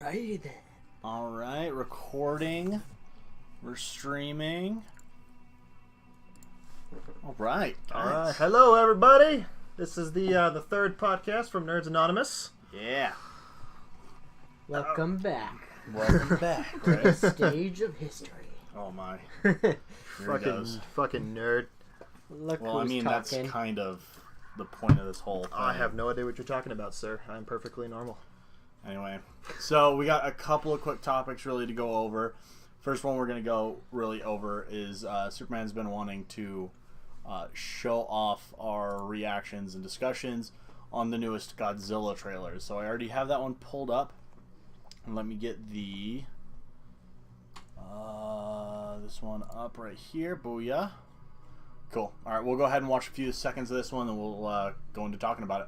Alrighty then. Alright, recording. We're streaming. Alright. Alright, hello everybody. This is the third podcast from Nerds Anonymous. Yeah. Welcome back. Welcome back, To the Chris. stage of history. Oh my. Here it Fucking nerd. Look Well, I who's mean, talking. that's kind of the point of this whole thing. I have no idea what you're talking about, sir. I'm perfectly normal. Anyway, so we got a couple of quick topics really to go over. First one we're going to go really over is Superman's been wanting to show off our reactions and discussions on the newest Godzilla trailers. So I already have that one pulled up. And let me get the this one up right here. Booyah. Cool. All right, we'll go ahead and watch a few seconds of this one, and we'll go into talking about it.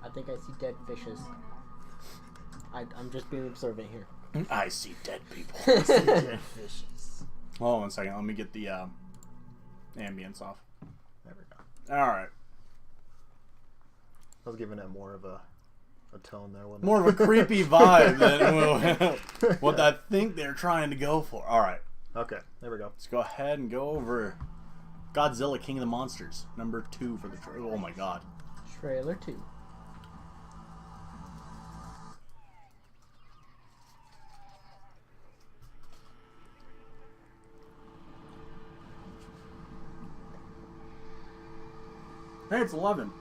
I think I see dead fishes. I'm just being observant here. I see dead people. Dead fishes. Hold on one second. Let me get the ambience off. There we go. All right. I was giving it more of a tone there, wasn't More of a creepy vibe than what I think they're trying to go for. All right. Okay, there we go. Let's go ahead and go over Godzilla King of the Monsters, number 2 for the trailer. Oh my god. Trailer 2. Hey, it's 11.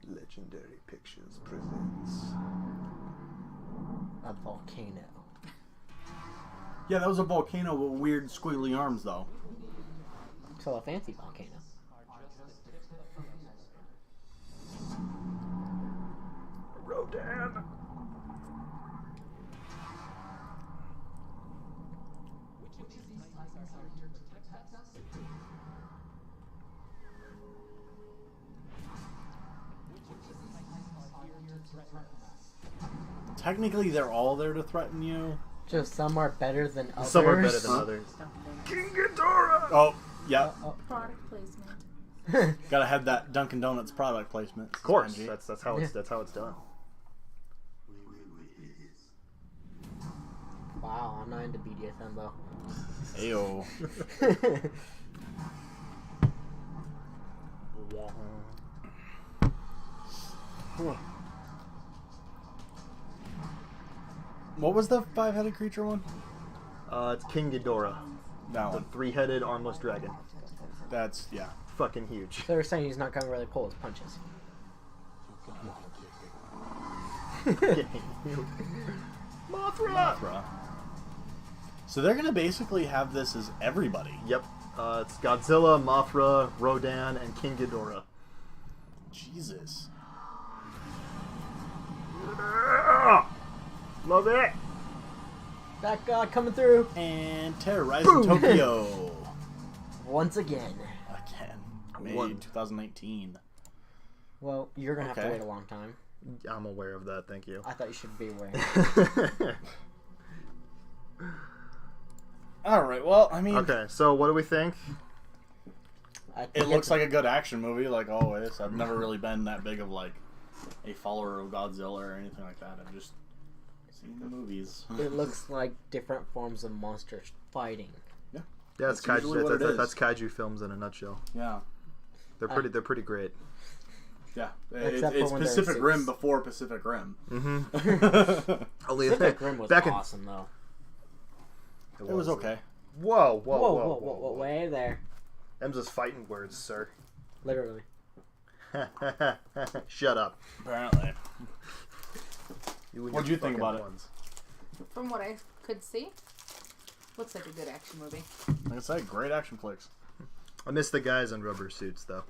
Legendary Pictures presents. A volcano. Yeah, that was a volcano with weird squiggly arms, though. So a fancy volcano. Rodan. Technically, they're all there to threaten you. Just some are better than others. Some are better than Huh? others. King Ghidorah! Oh, yeah. Product placement. Gotta have that Dunkin' Donuts product placement. Of course, Angie. that's how it's done. Wow, I'm not into BDSM though. Ayo. What was the 5-headed creature one? It's King Ghidorah, That the one. 3-headed armless dragon. That's, yeah. Fucking huge. So they're saying he's not gonna really pull his punches. Mothra! Mothra. So they're gonna basically have this as everybody. Yep. It's Godzilla, Mothra, Rodan, and King Ghidorah. Jesus. Love it! That god coming through And terrorizing Boom. Tokyo. once again. Again. May One. 2019. Well, you're gonna have to Okay. wait a long time. I'm aware of that, thank you. I thought you should be aware. Alright, well, I mean, Okay, so what do we think? I think it looks it's- like a good action movie, like always. I've never really been that big of, like, a follower of Godzilla or anything like that. I've just seen the movies. It looks like different forms of monsters fighting. Yeah, it's That's usually kaiju. what it is. That's kaiju films in a nutshell. Yeah. They're pretty great. Yeah. Except for It's when they're Pacific suits. Rim before Pacific Rim. Mm-hmm. Only Pacific Rim was back in- awesome though. It was okay. Whoa, Whoa, way there. Them's just fighting words, sir. Literally. Shut up. Apparently. You and What'd your you think fucking about it? ones. From what I could see, looks like a good action movie. Like I said, great action flicks. I miss the guys in rubber suits, though.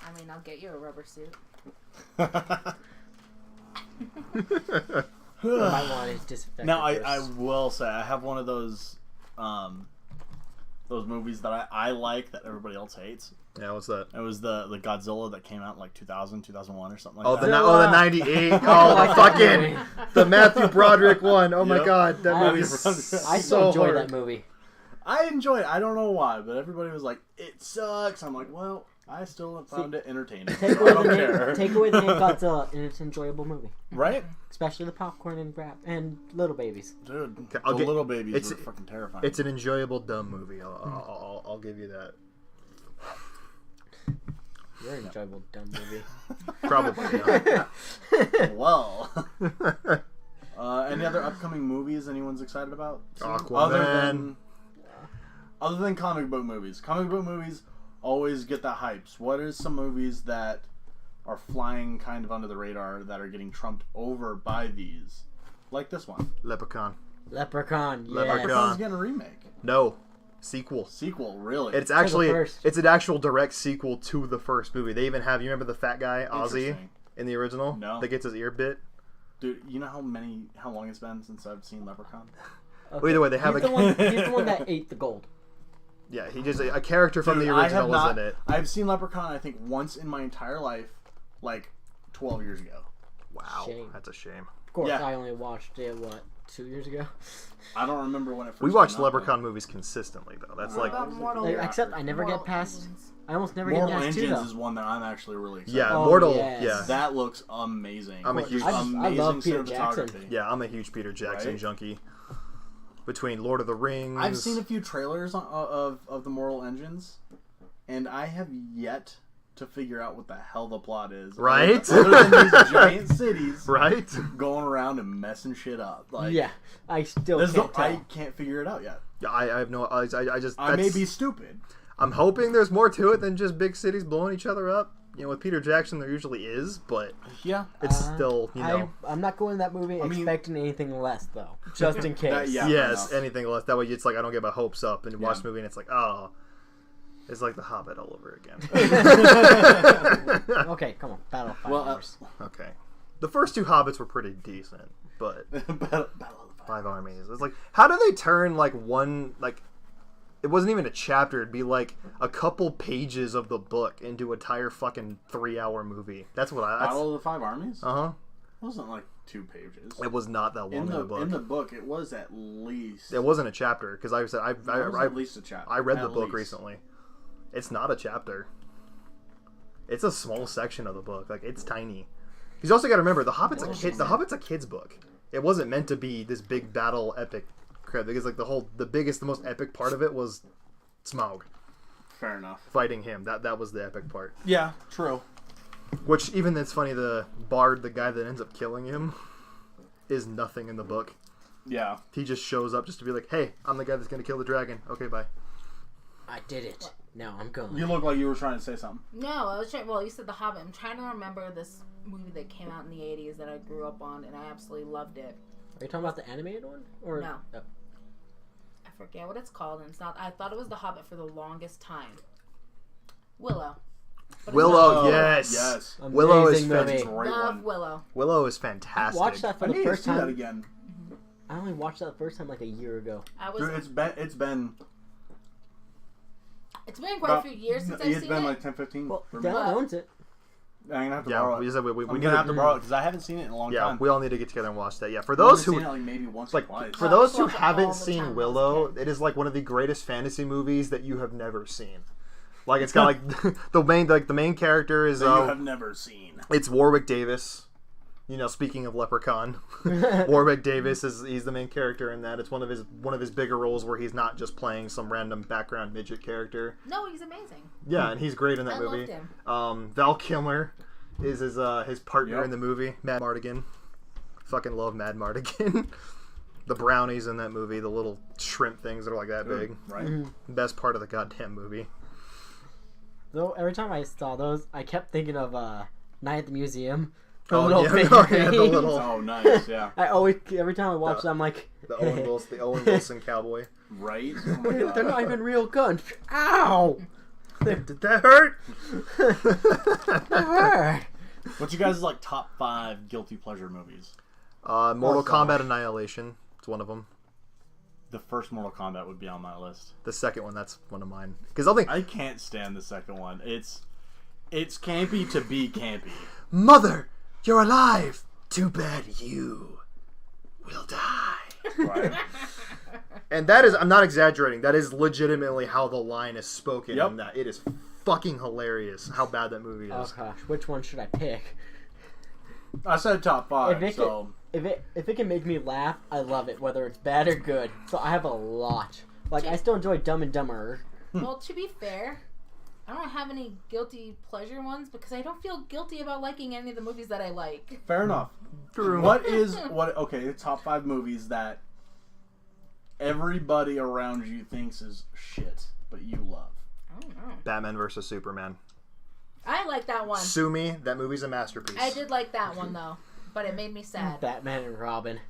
I mean, I'll get you a rubber suit. My one is disinfectant. Now, I will say, I have one of those those movies that I like that everybody else hates. Yeah, what's that? It was the Godzilla that came out in like 2000, 2001 or something like Oh, that. the 98. Oh, the fucking the Matthew Broderick one. Oh my Yep. god, that I movie's I still so enjoy hard. that movie. I enjoy it. I don't know why, but everybody was like, "It sucks." I'm like, "Well, I still found it entertaining. Take I away, don't the care." name, take away the name Godzilla, and it's an enjoyable movie. Right, Especially the popcorn and little babies. dude. Okay, The little babies it's- were fucking terrifying. It's an enjoyable dumb movie. I'll give you that. You're an enjoyable dumb movie. Probably not. well. Any other upcoming movies anyone's excited about? Aquaman. Other than comic book movies. Comic book movies always get the hypes. What are some movies that are flying kind of under the radar that are getting trumped over by these? Like this one. Leprechaun. Leprechaun, yeah. Leprechaun. Leprechaun's getting a remake. No. Sequel. Sequel, really? It's actually first. it's an actual direct sequel to the first movie. They even have, you remember the fat guy Ozzy Interesting. in the original? No. That gets his ear bit. Dude, you know how long it's been since I've seen Leprechaun? Okay. Well, either way, they have he's a the one that ate the gold. yeah. He just a character from Dude, the I original have was not, in it. I've seen Leprechaun, I think, once in my entire life, like 12 years ago. Wow, Shame. that's a shame. Of course, Yeah. I only watched it, 2 years ago? I don't remember when it first We watch came out, Leprechaun movies consistely though. That's What like about Mortal Like, Yeah. except I never Mortal get past... Engines. I almost never Mortal get past 2, Engines though. is one that I'm actually really excited yeah, about. Mortal. yes. Yeah, That looks amazing. I'm a Just huge- I love amazing Peter Jackson. cinematography. yeah. I'm a huge Peter Jackson Right? junkie. Between Lord of the Rings, I've seen a few trailers of the Mortal Engines, and I have yet to figure out what the hell the plot is. Right? Other than these giant cities right. going around and messing shit up. Like, Yeah, I still there's can't tell. I can't figure it out yet. Yeah, I have no. I just. I may that's- be stupid. I'm hoping there's more to it than just big cities blowing each other up. You know, with Peter Jackson, there usually is, but Yeah. it's still, you know. I'm not going to that movie I mean- expecting anything less, though. Just in case. yeah. Yes, fair enough. anything less. That way, it's like I don't get my hopes up and watch Yeah. the movie, and it's like, oh, it's like The Hobbit all over again. Okay, come on. Battle of 5 Well, Hours. Okay, the first two Hobbits were pretty decent, but Battle of the Five Armies. It's like, how do they turn like one like? It wasn't even a chapter. It'd be like a couple pages of the book into an entire fucking 3-hour movie. That's what I. Battle of the Five Armies? Uh huh. It wasn't like 2 pages. It was not that long in the book. In the book, it was at least. It wasn't a chapter because I said it was at least a chapter. I read the At book least. recently. It's not a chapter. It's a small section of the book. Like, it's tiny. You also got to remember the Hobbit's a kid's book. It wasn't meant to be this big battle epic crap because like the most epic part of it was Smaug Fair enough. fighting him. That was the epic part. Yeah, true. Which even that's funny. The bard, the guy that ends up killing him, is nothing in the book. Yeah. He just shows up just to be like, "Hey, I'm the guy that's gonna kill the dragon." Okay, bye. I did it. Now I'm going. You look like you were trying to say something. No, I was trying. Well, you said The Hobbit. I'm trying to remember this movie that came out in the '80s that I grew up on, and I absolutely loved it. Are you talking about the animated one? Or No. Oh. I forget what it's called, and it's not. I thought it was The Hobbit for the longest time. Willow. But it's Willow, not. yes. Yes. Willow is Amazing movie. That's a great Love one. Willow. Willow is I fantastic. watched that for I the need to first see that time. again. I only watched that the first time like a year ago. I was. Dude, it's been It's been quite a few years since I've It's seen been it. like 10, 15. Well, for me. Dylan owns it. I'm gonna have to Yeah, borrow we it. said we I'm need gonna have to to. borrow it because I haven't seen it in a long Yeah, time. we all need to get together and watch that. Yeah, for I've those only who seen it, like maybe once like or twice. for I those who watch it all haven't the seen time when I was a Willow, kid. it is like one of the greatest fantasy movies that you have never seen. Like it's got like the main character is that you have never seen. it's Warwick Davis. You know, speaking of Leprechaun, Warwick Davis he's the main character in that. It's one of his bigger roles where he's not just playing some random background midget character. No, he's amazing. Yeah, and he's great in that I movie. loved him. Val Kilmer is his partner Yep. in the movie. Mad Mardigan. Fucking love Mad Mardigan. The brownies in that movie, the little shrimp things that are like that big. Right? Best part of the goddamn movie. Though every time I saw those, I kept thinking of Night at the Museum. The Oh, little yeah, figure yeah, the things. little- Oh, nice. Yeah. I always, every time I watch it, I'm like, The Owen Wilson cowboy. Right? Oh my they're God. not even real guns. Ow! Did that hurt? That hurt. What's you guys' like top 5 guilty pleasure movies? Mortal Oh, gosh. Kombat Annihilation. It's one of them. the first Mortal Kombat would be on my list. The second one, that's one of mine. Because I can't stand the second one. It's campy to be campy. Mother, you're alive. Too bad you will die. Right. And that is, I'm not exaggerating, that is legitimately how the line is spoken in that. It is fucking hilarious how bad that movie is. Oh gosh, which one should I pick? I said top 5, If it can make me laugh, I love it, whether it's bad or good. So I have a lot. Like, I still enjoy Dumb and Dumber. Well, to be fair, I don't have any guilty pleasure ones because I don't feel guilty about liking any of the movies that I like. Fair enough. Okay, top 5 movies that everybody around you thinks is shit, but you love. I don't know. Batman vs. Superman. I like that one. Sue me, that movie's a masterpiece. I did like that one, though, but it made me sad. Batman and Robin.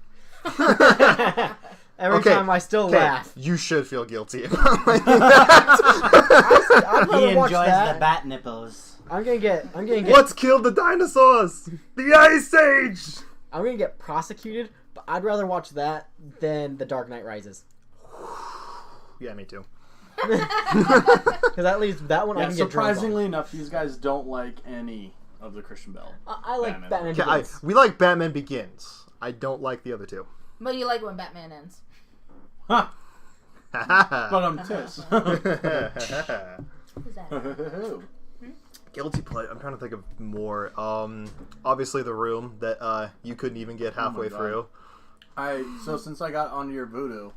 Every time I still laugh. You should feel guilty about liking that. He enjoys the bat nipples. I'm gonna get. What's killed the dinosaurs? The Ice Age! I'm gonna get prosecuted, but I'd rather watch that than The Dark Knight Rises. Yeah, me too. Because at least that one I can get drunk on. Surprisingly enough, these guys don't like any of the Christian Bale. I like Batman Begins. We like Batman Begins. I don't like the other two. But you like when Batman ends. Huh. But I'm tis. What is that? Guilty pleasure. I'm trying to think of more. Obviously The Room that you couldn't even get halfway through. So since I got onto your voodoo,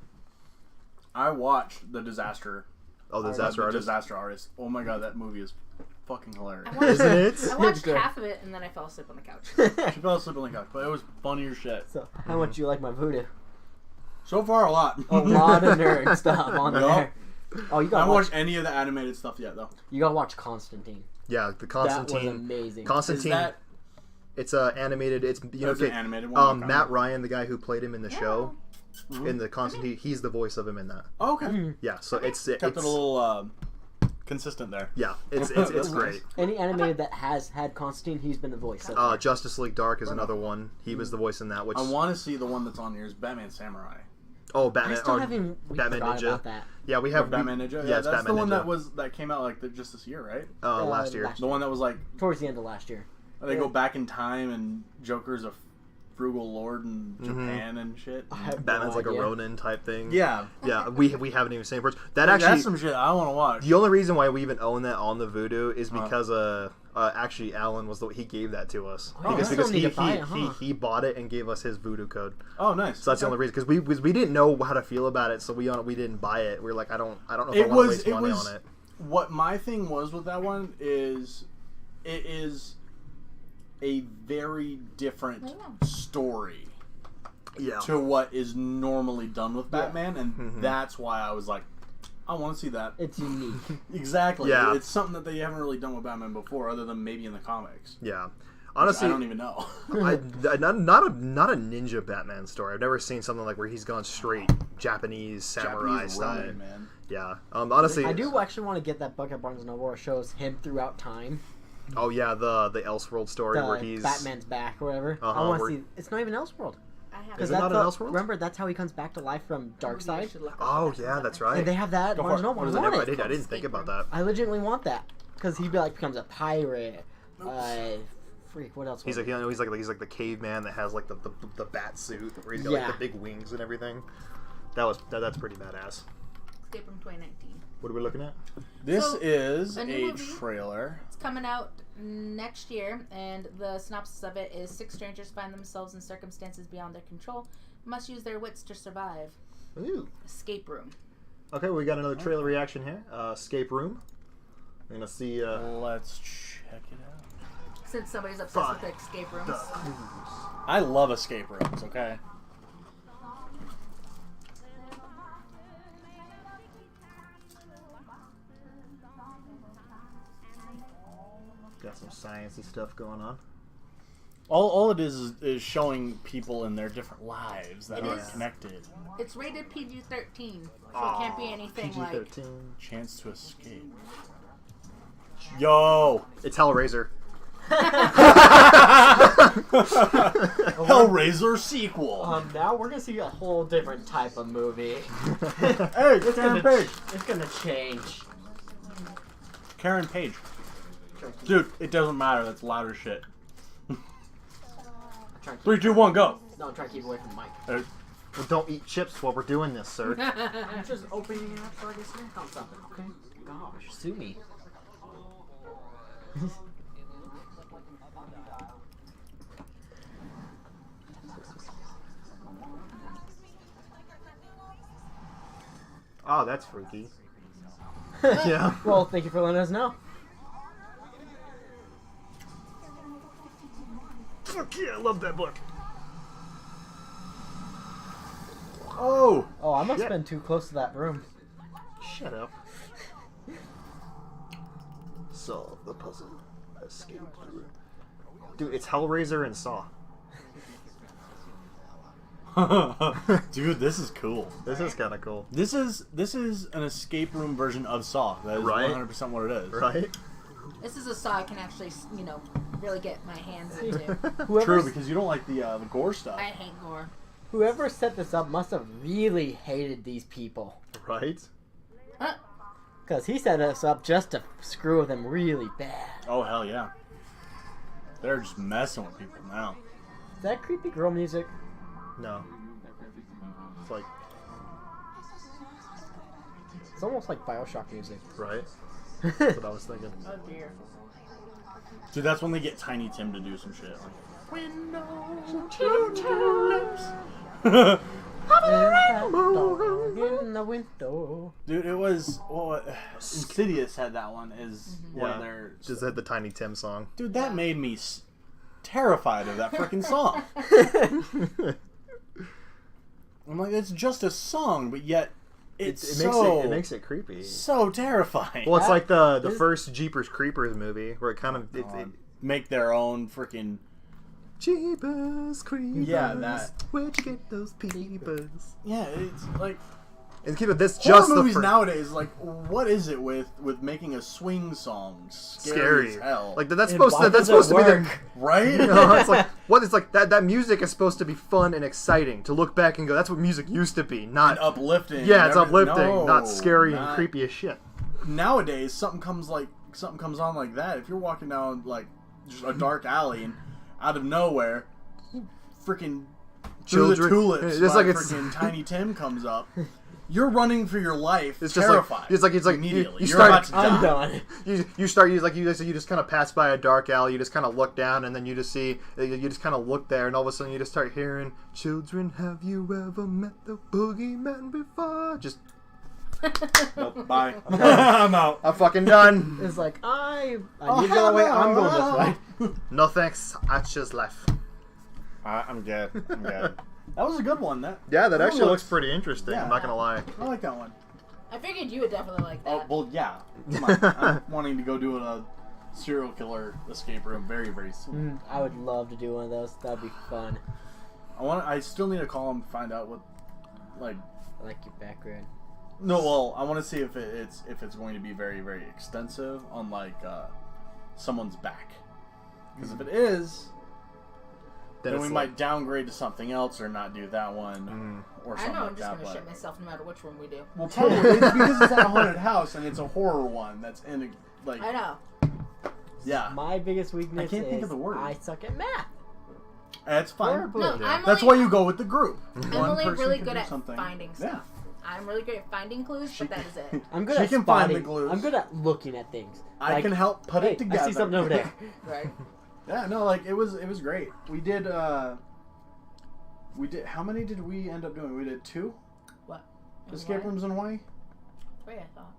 I watched The Disaster. Oh, The Disaster Artist? Disaster Artist. Oh my god, that movie is fucking hilarious. Isn't it? I watched half of it and then I fell asleep on the couch. She fell asleep on the couch, but it was funny as shit. So, how much do you like my voodoo? So far, a lot. A lot of nerd stuff on there. Oh, you I gotta haven't watch. watched any of the animated stuff yet, though. You gotta watch Constantine. Yeah, the Constantine. That was amazing. Constantine. Is that... It's animated. It's It's an animated one. Matt Ryan, the guy who played him in the show, in the Constantine, he's the voice of him in that. Oh, okay. Yeah, so it's Kept it a little consistent there. Yeah, it's great. Any animated that has had Constantine, he's been the voice. So far. Justice League Dark is another one. He was the voice in that. Which I want to see the one that's on here is Batman Samurai. Oh, Batman! I still haven't. We Batman forgot Ninja. About that. Yeah, we have Batman Ninja. Yeah, That's Batman the one Ninja. that came out like just this year, right? Last year. The one that was like Towards the end of last year. they go back in time and Joker's a frugal lord in Japan and shit. Batman's like a Ronin type thing. Yeah, Yeah, we haven't even seen it first. That that's actually, some shit I want to watch. the only reason why we even own that on the Voodoo is because actually Alan was he gave that to us because still need to buy it, huh? he bought it and gave us his Voodoo code. Oh, nice. So that's the only reason because we didn't know how to feel about it, so we didn't buy it. We were like, I don't know if I want to waste money on it. What my thing was with that one is, it is a very different story to what is normally done with Batman, and that's why I was like, I want to see that. It's unique. Exactly. Yeah. It's something that they haven't really done with Batman before, other than maybe in the comics. Yeah. Honestly, I don't even know. not a ninja Batman story. I've never seen something like where he's gone straight Japanese samurai style. Ronin, man. Yeah. Honestly, I do actually want to get that book at Barnes & Noble where it shows him throughout time. Oh yeah, the Elseworld story where he's Batman's back or whatever. Uh-huh, I want to see. It's not even Elseworld. Is it not an Elseworld? Remember, that's how he comes back to life from Darkseid. Oh yeah, that's right. And they have that at Barnes & Noble. I didn't think about that. I legitimately want that because he becomes a pirate. Freak. What else? He's like the caveman that has like the bat suit where he's got like the big wings and everything. That's pretty badass. Escape from 2019. What are we looking at? This is a a new movie. trailer. It's coming out next year, and the synopsis of it is 6 strangers find themselves in circumstances beyond their control, must use their wits to survive. Ooh. Escape room. Okay, we got another trailer reaction here. Escape room. I'm gonna see. Let's check it out. Since somebody's obsessed with escape rooms. I love escape rooms. Okay. Got some sciencey stuff going on. All it is showing people in their different lives that are connected. It's rated PG-13, so it can't be anything PG-13. Chance to escape. Yo! It's Hellraiser. Hellraiser sequel. Now we're gonna see a whole different type of movie. Hey, Karen Page. It's gonna change. Karen Page. Dude, it doesn't matter. That's louder shit. 3, 2, 1, go. No, I'm trying to keep away from the mic. Well, don't eat chips while we're doing this, sir. I'm just opening it up so I can snack on something, okay? Gosh, sue me. Oh, that's freaky. Yeah. Well, thank you for letting us know. Fuck yeah, I love that book. Oh. Oh, I must Shit. have been too close to that room. Shut up. Solve the puzzle. Escape the room. Dude, it's Hellraiser and Saw. Dude, this is cool. This is kind of cool. This is an escape room version of Saw. That is Right. 100% what it is. Right? This is a saw I can actually, really get my hands into. True, because you don't like the gore stuff. I hate gore. Whoever set this up must have really hated these people. Right? Because he set us up just to screw with them really bad. Oh, hell yeah. They're just messing with people now. Is that creepy girl music? No. It's like, It's almost like Bioshock music. right? That's what I was thinking. Oh dear. Dude, that's when they get Tiny Tim to do some shit. Like, In the window. dude, it was Insidious had that one is one of Yeah. their. Just had the Tiny Tim song. Dude, that made me terrified of that freaking song. I'm like, it's just a song, but yet It makes it creepy. so terrifying. Well, it's like the This- first Jeepers Creepers movie where it kind of Make their own freaking. Jeepers Creepers. Yeah, that. Where'd you get those peepers? Yeah, it's like And keep it this horror just the movies first. nowadays. Like, what is it with making a swing song scary as hell? Like that's And supposed why to that's does it supposed to be the work? right? you know, it's like what it's like that music is supposed to be fun and exciting to look back and go that's what music used to be, not And uplifting. yeah, and it's everything. uplifting, No, not scary and not- creepy as shit. Nowadays, something comes on like that. If you're walking down like just a dark alley and out of nowhere, freaking through the Children- tulips, just by like it's- freaking Tiny Tim comes up. You're running for your life, It's just terrified. like it's like immediately. you You're start. about to I'm die. done. You just kind of pass by a dark alley. You just kind of look down, and then you just see you just kind of look there, and all of a sudden you just start hearing, "Children, have you ever met the boogeyman before?" Just Nope, bye. I'm out. I'm fucking done. It's like, I need to go away. I'm going this way. No thanks. I just left. I'm good. I'm good. That was a good one. That Yeah, that actually looks- looks pretty interesting. Yeah. I'm not gonna lie. I like that one. I figured you would definitely like Oh that. well, yeah. Come on. I'm wanting to go do a serial killer escape room very, very soon. I would love to do one of those. That'd be fun. I still need to call him, find out what, like. I like your background. No, well, I want to see if it's going to be very, very extensive on like someone's back. Because if it is, then we it's might downgrade to something else or not do that one or I something know like I'm just that. gonna But shit myself no matter which one we do. well, probably it's because it's at a haunted house and it's a horror one that's in a, like I know. yeah, My biggest weakness I can't think is of the word. I suck at math. that's fine. No, I'm That's only, why you go with the group. I'm One only person really can good do at something. finding Yeah. stuff. I'm really good at finding clues, but that is it. I'm good She at can find the spotting. clues. I'm good at looking at things. I Like, can help put hey, it together. I see something over there. Right? Yeah, no, like it was great. We did how many did we end up doing? We did 2 What? escape What? rooms in Hawaii? 3, I thought.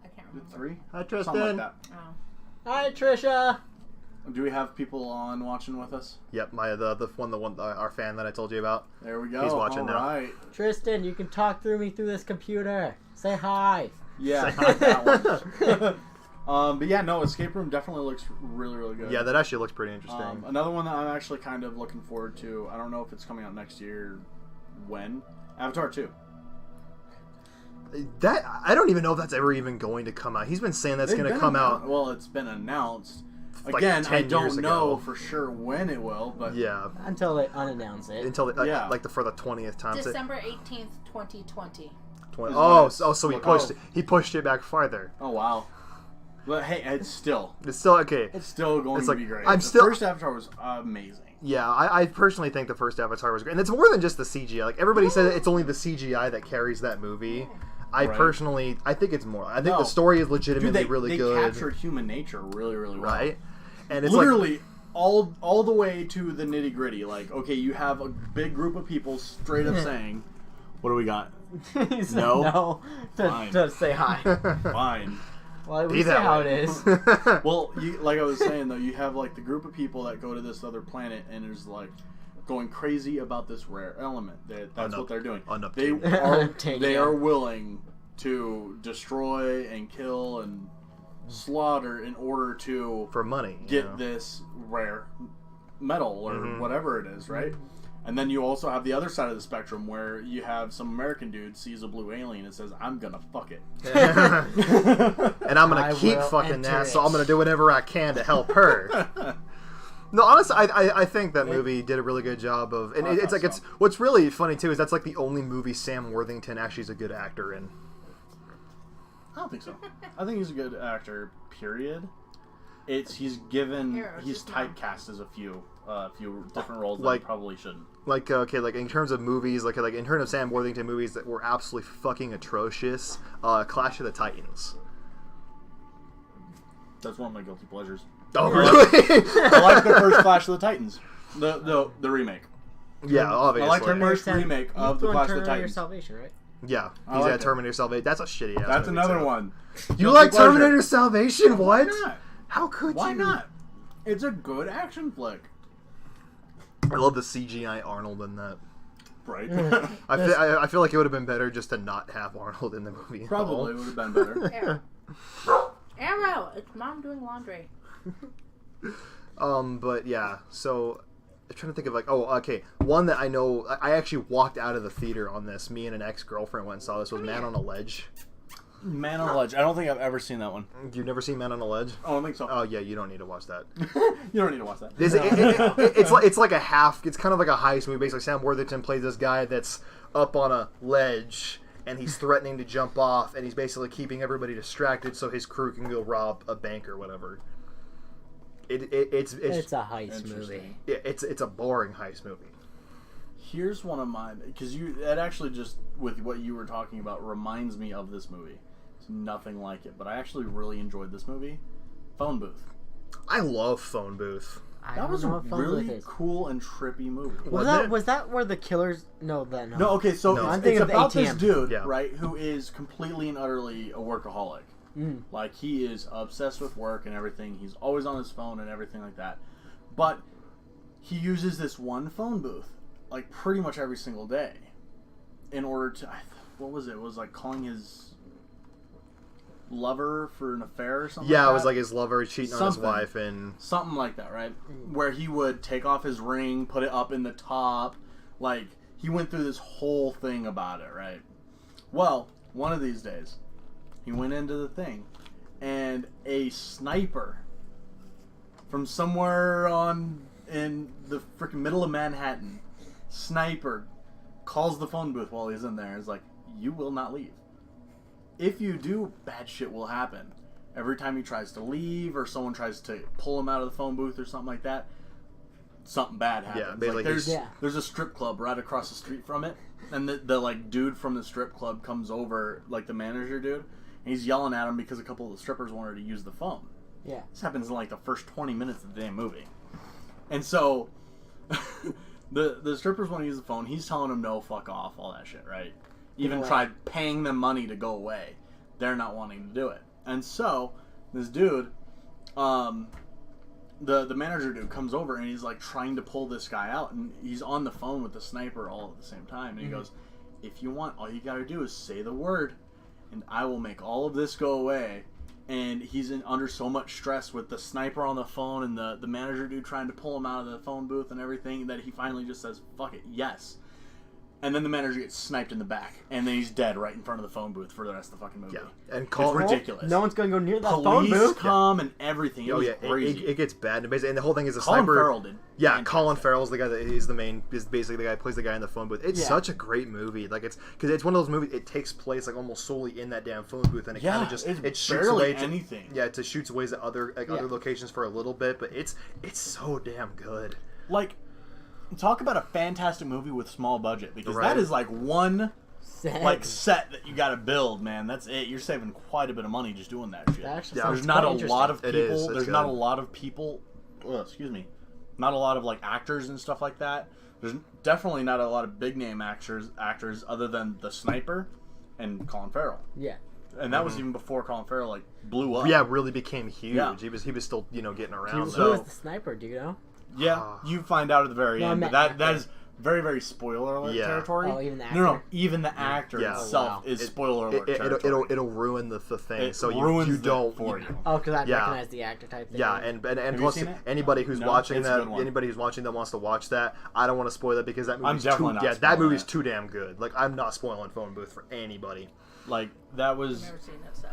I can't Did remember. 3? Hi, Something like Tristan. that. Oh. Hi, Trisha. Do we have people on watching with us? Yep, our fan that I told you about. There we go. He's watching All now. right. Tristan, you can talk through me through this computer. Say hi. Yeah, Say not that one. But yeah, no, escape room definitely looks really, really good. Yeah, that actually looks pretty interesting. Another one that I'm actually kind of looking forward to. I don't know if it's coming out next year. When? Avatar 2. That I don't even know if that's ever even going to come out. He's been saying that's They've going to been come announced- out. Well, it's been announced. Again, 10 I years don't know ago. for sure when it will, but Yeah, Until they unannounce it. until Yeah. for the 20th time. December 18th, 2020. So he pushed it back farther. oh wow. But hey, it's still Okay. it's still going It's to like, be great. I'm the still- first Avatar was amazing. Yeah, I personally think the first Avatar was great, and it's more than just the CGI. Like everybody said, it's only the CGI that carries that movie. I Right. personally, I think it's more. I think No. the story is Dude, legitimately they really they good, captured human nature really, really well. right? And it's Literally all the way to the nitty gritty. Like, okay, you have a big group of people straight up saying, "What do we got?" He said No? to Fine. say hi. like Fine. Well, be we say that how way. it is. Well, like I was saying though, you have like the group of people that go to this other planet and is like going crazy about this rare element. That's what they're doing. They Unobtainium. they are willing to destroy and kill and slaughter in order to for money. you get know? this rare metal or Mhm. whatever it is, right? And then you also have the other side of the spectrum where you have some American dude sees a blue alien and says, "I'm gonna fuck it." And I'm gonna I keep will fucking enter that, it. so I'm gonna do whatever I can to help her. No, honestly, I think that movie did a really good job of, and I it's thought like so. it's what's really funny too is that's like the only movie Sam Worthington actually is a good actor in. I don't think so. I think he's a good actor. Period. He's typecast as a few different roles that Like- he probably shouldn't. Like like in terms of movies, like in terms of Sam Worthington movies that were absolutely fucking atrocious, Clash of the Titans. That's one of my guilty pleasures. Oh really? I like the first Clash of the Titans, the remake. Yeah, obviously. I like the first remake of the Clash of the Your Titans. Salvation, right? Yeah, I he's like at it. Terminator Salvation. That's a shitty ass. That's movie, another too. one. You Guilty like pleasure. Terminator Salvation? What? Why not? How could Why you? not? It's a good action flick. I love the CGI Arnold in that. Right? I feel like it would have been better just to not have Arnold in the movie. at all. Probably would have been better. Arrow! It's mom doing laundry. But yeah, so I'm trying to think of like, okay, one that I know, I actually walked out of the theater on this. Me and an ex-girlfriend went and saw this, was Man on a Ledge. Man on a Ledge. I don't think I've ever seen that one. You've never seen Man on a Ledge? I don't think so. Oh yeah, you don't need to watch that. You don't need to watch that. It's like a half. It's kind of like a heist movie. Basically, Sam Worthington plays this guy that's up on a ledge and he's threatening to jump off, and he's basically keeping everybody distracted so his crew can go rob a bank or whatever. It's a heist movie. Interesting. it's a boring heist movie. Here's one of mine, because it actually just, with what you were talking about, reminds me of this movie. It's nothing like it, but I actually really enjoyed this movie. Phone Booth. I love Phone Booth. That was a really cool and trippy movie. Was that where the killers? No. No, okay, so No. I'm it's thinking of about this ATM. dude, Yeah. right, who is completely and utterly a workaholic. Mm. Like, he is obsessed with work and everything. He's always on his phone and everything like that. But he uses this one phone booth, like, pretty much every single day in order to... What was it? It was, like, calling his lover for an affair or something Yeah, like it was that? like his lover cheating on his Something. wife, and Something like that, right? Where he would take off his ring, put it up in the top. Like, he went through this whole thing about it, right? Well, one of these days, he went into the thing, and a sniper from somewhere in the freaking middle of Manhattan, sniper, calls the phone booth while he's in there. It's like, you will not leave. If you do, bad shit will happen. Every time he tries to leave or someone tries to pull him out of the phone booth or something like that, something bad happens. Yeah, Like, basically there's a strip club right across the street from it, and the like dude from the strip club comes over, like the manager dude, and he's yelling at him because a couple of the strippers wanted to use the phone. Yeah. This happens in like the first 20 minutes of the damn movie. And so the strippers want to use the phone. He's telling them no, fuck off, all that shit, right? Even tried paying them money to go away. They're not wanting to do it. And so this dude, the manager dude comes over and he's like trying to pull this guy out, and he's on the phone with the sniper all at the same time. And he goes, if you want, all you gotta do is say the word and I will make all of this go away. And he's under so much stress with the sniper on the phone and the manager dude trying to pull him out of the phone booth and everything that he finally just says, fuck it, yes. and then the manager gets sniped in the back, and then he's dead right in front of the phone booth for the rest of the fucking movie. Yeah, and It's ridiculous. No one's going to go near that phone Police booth. come and everything. It was crazy. It gets bad. And the whole thing is a Colin sniper. Farrell did. Yeah, Fantastic. Colin Farrell's the guy that is basically the guy who plays the guy in the phone booth. It's Yeah. such a great movie. Like because it's one of those movies. It takes place like almost solely in that damn phone booth, and it kind of just it's it shoots barely away anything. it just shoots away at other locations for a little bit, but it's so damn good. Like, talk about a fantastic movie with small budget, because Right. that is like one Sad. set that you got to build, man. That's it. You're saving quite a bit of money just doing that shit. That actually Yeah. sounds There's not quite a lot of It people. is. It's There's not a good. lot of people. Not a lot of like actors and stuff like that. There's definitely not a lot of big name actors other than the sniper and Colin Farrell. Yeah. And that was even before Colin Farrell like blew up. Yeah, really became huge. Yeah. He was still getting around. Who So- was the sniper? Do you know? Yeah, you find out at the very No, I end. But meant that actor. is very, very spoiler alert Yeah. territory. Oh, even the No, actor? even the actor Yeah. itself Oh, wow. is spoiler alert territory. It'll ruin the thing. It So ruins you it don't for you. Oh, because I Yeah. recognize the actor type thing. Yeah, and you plus seen it? anybody who's No? watching It's a that, good one. anybody who's watching that wants to watch that, I don't want to spoil it because that movie's definitely not that spoiling movie's it. too damn good. Like I'm not spoiling Phone Booth for anybody. Like that I've was. never seen it, so.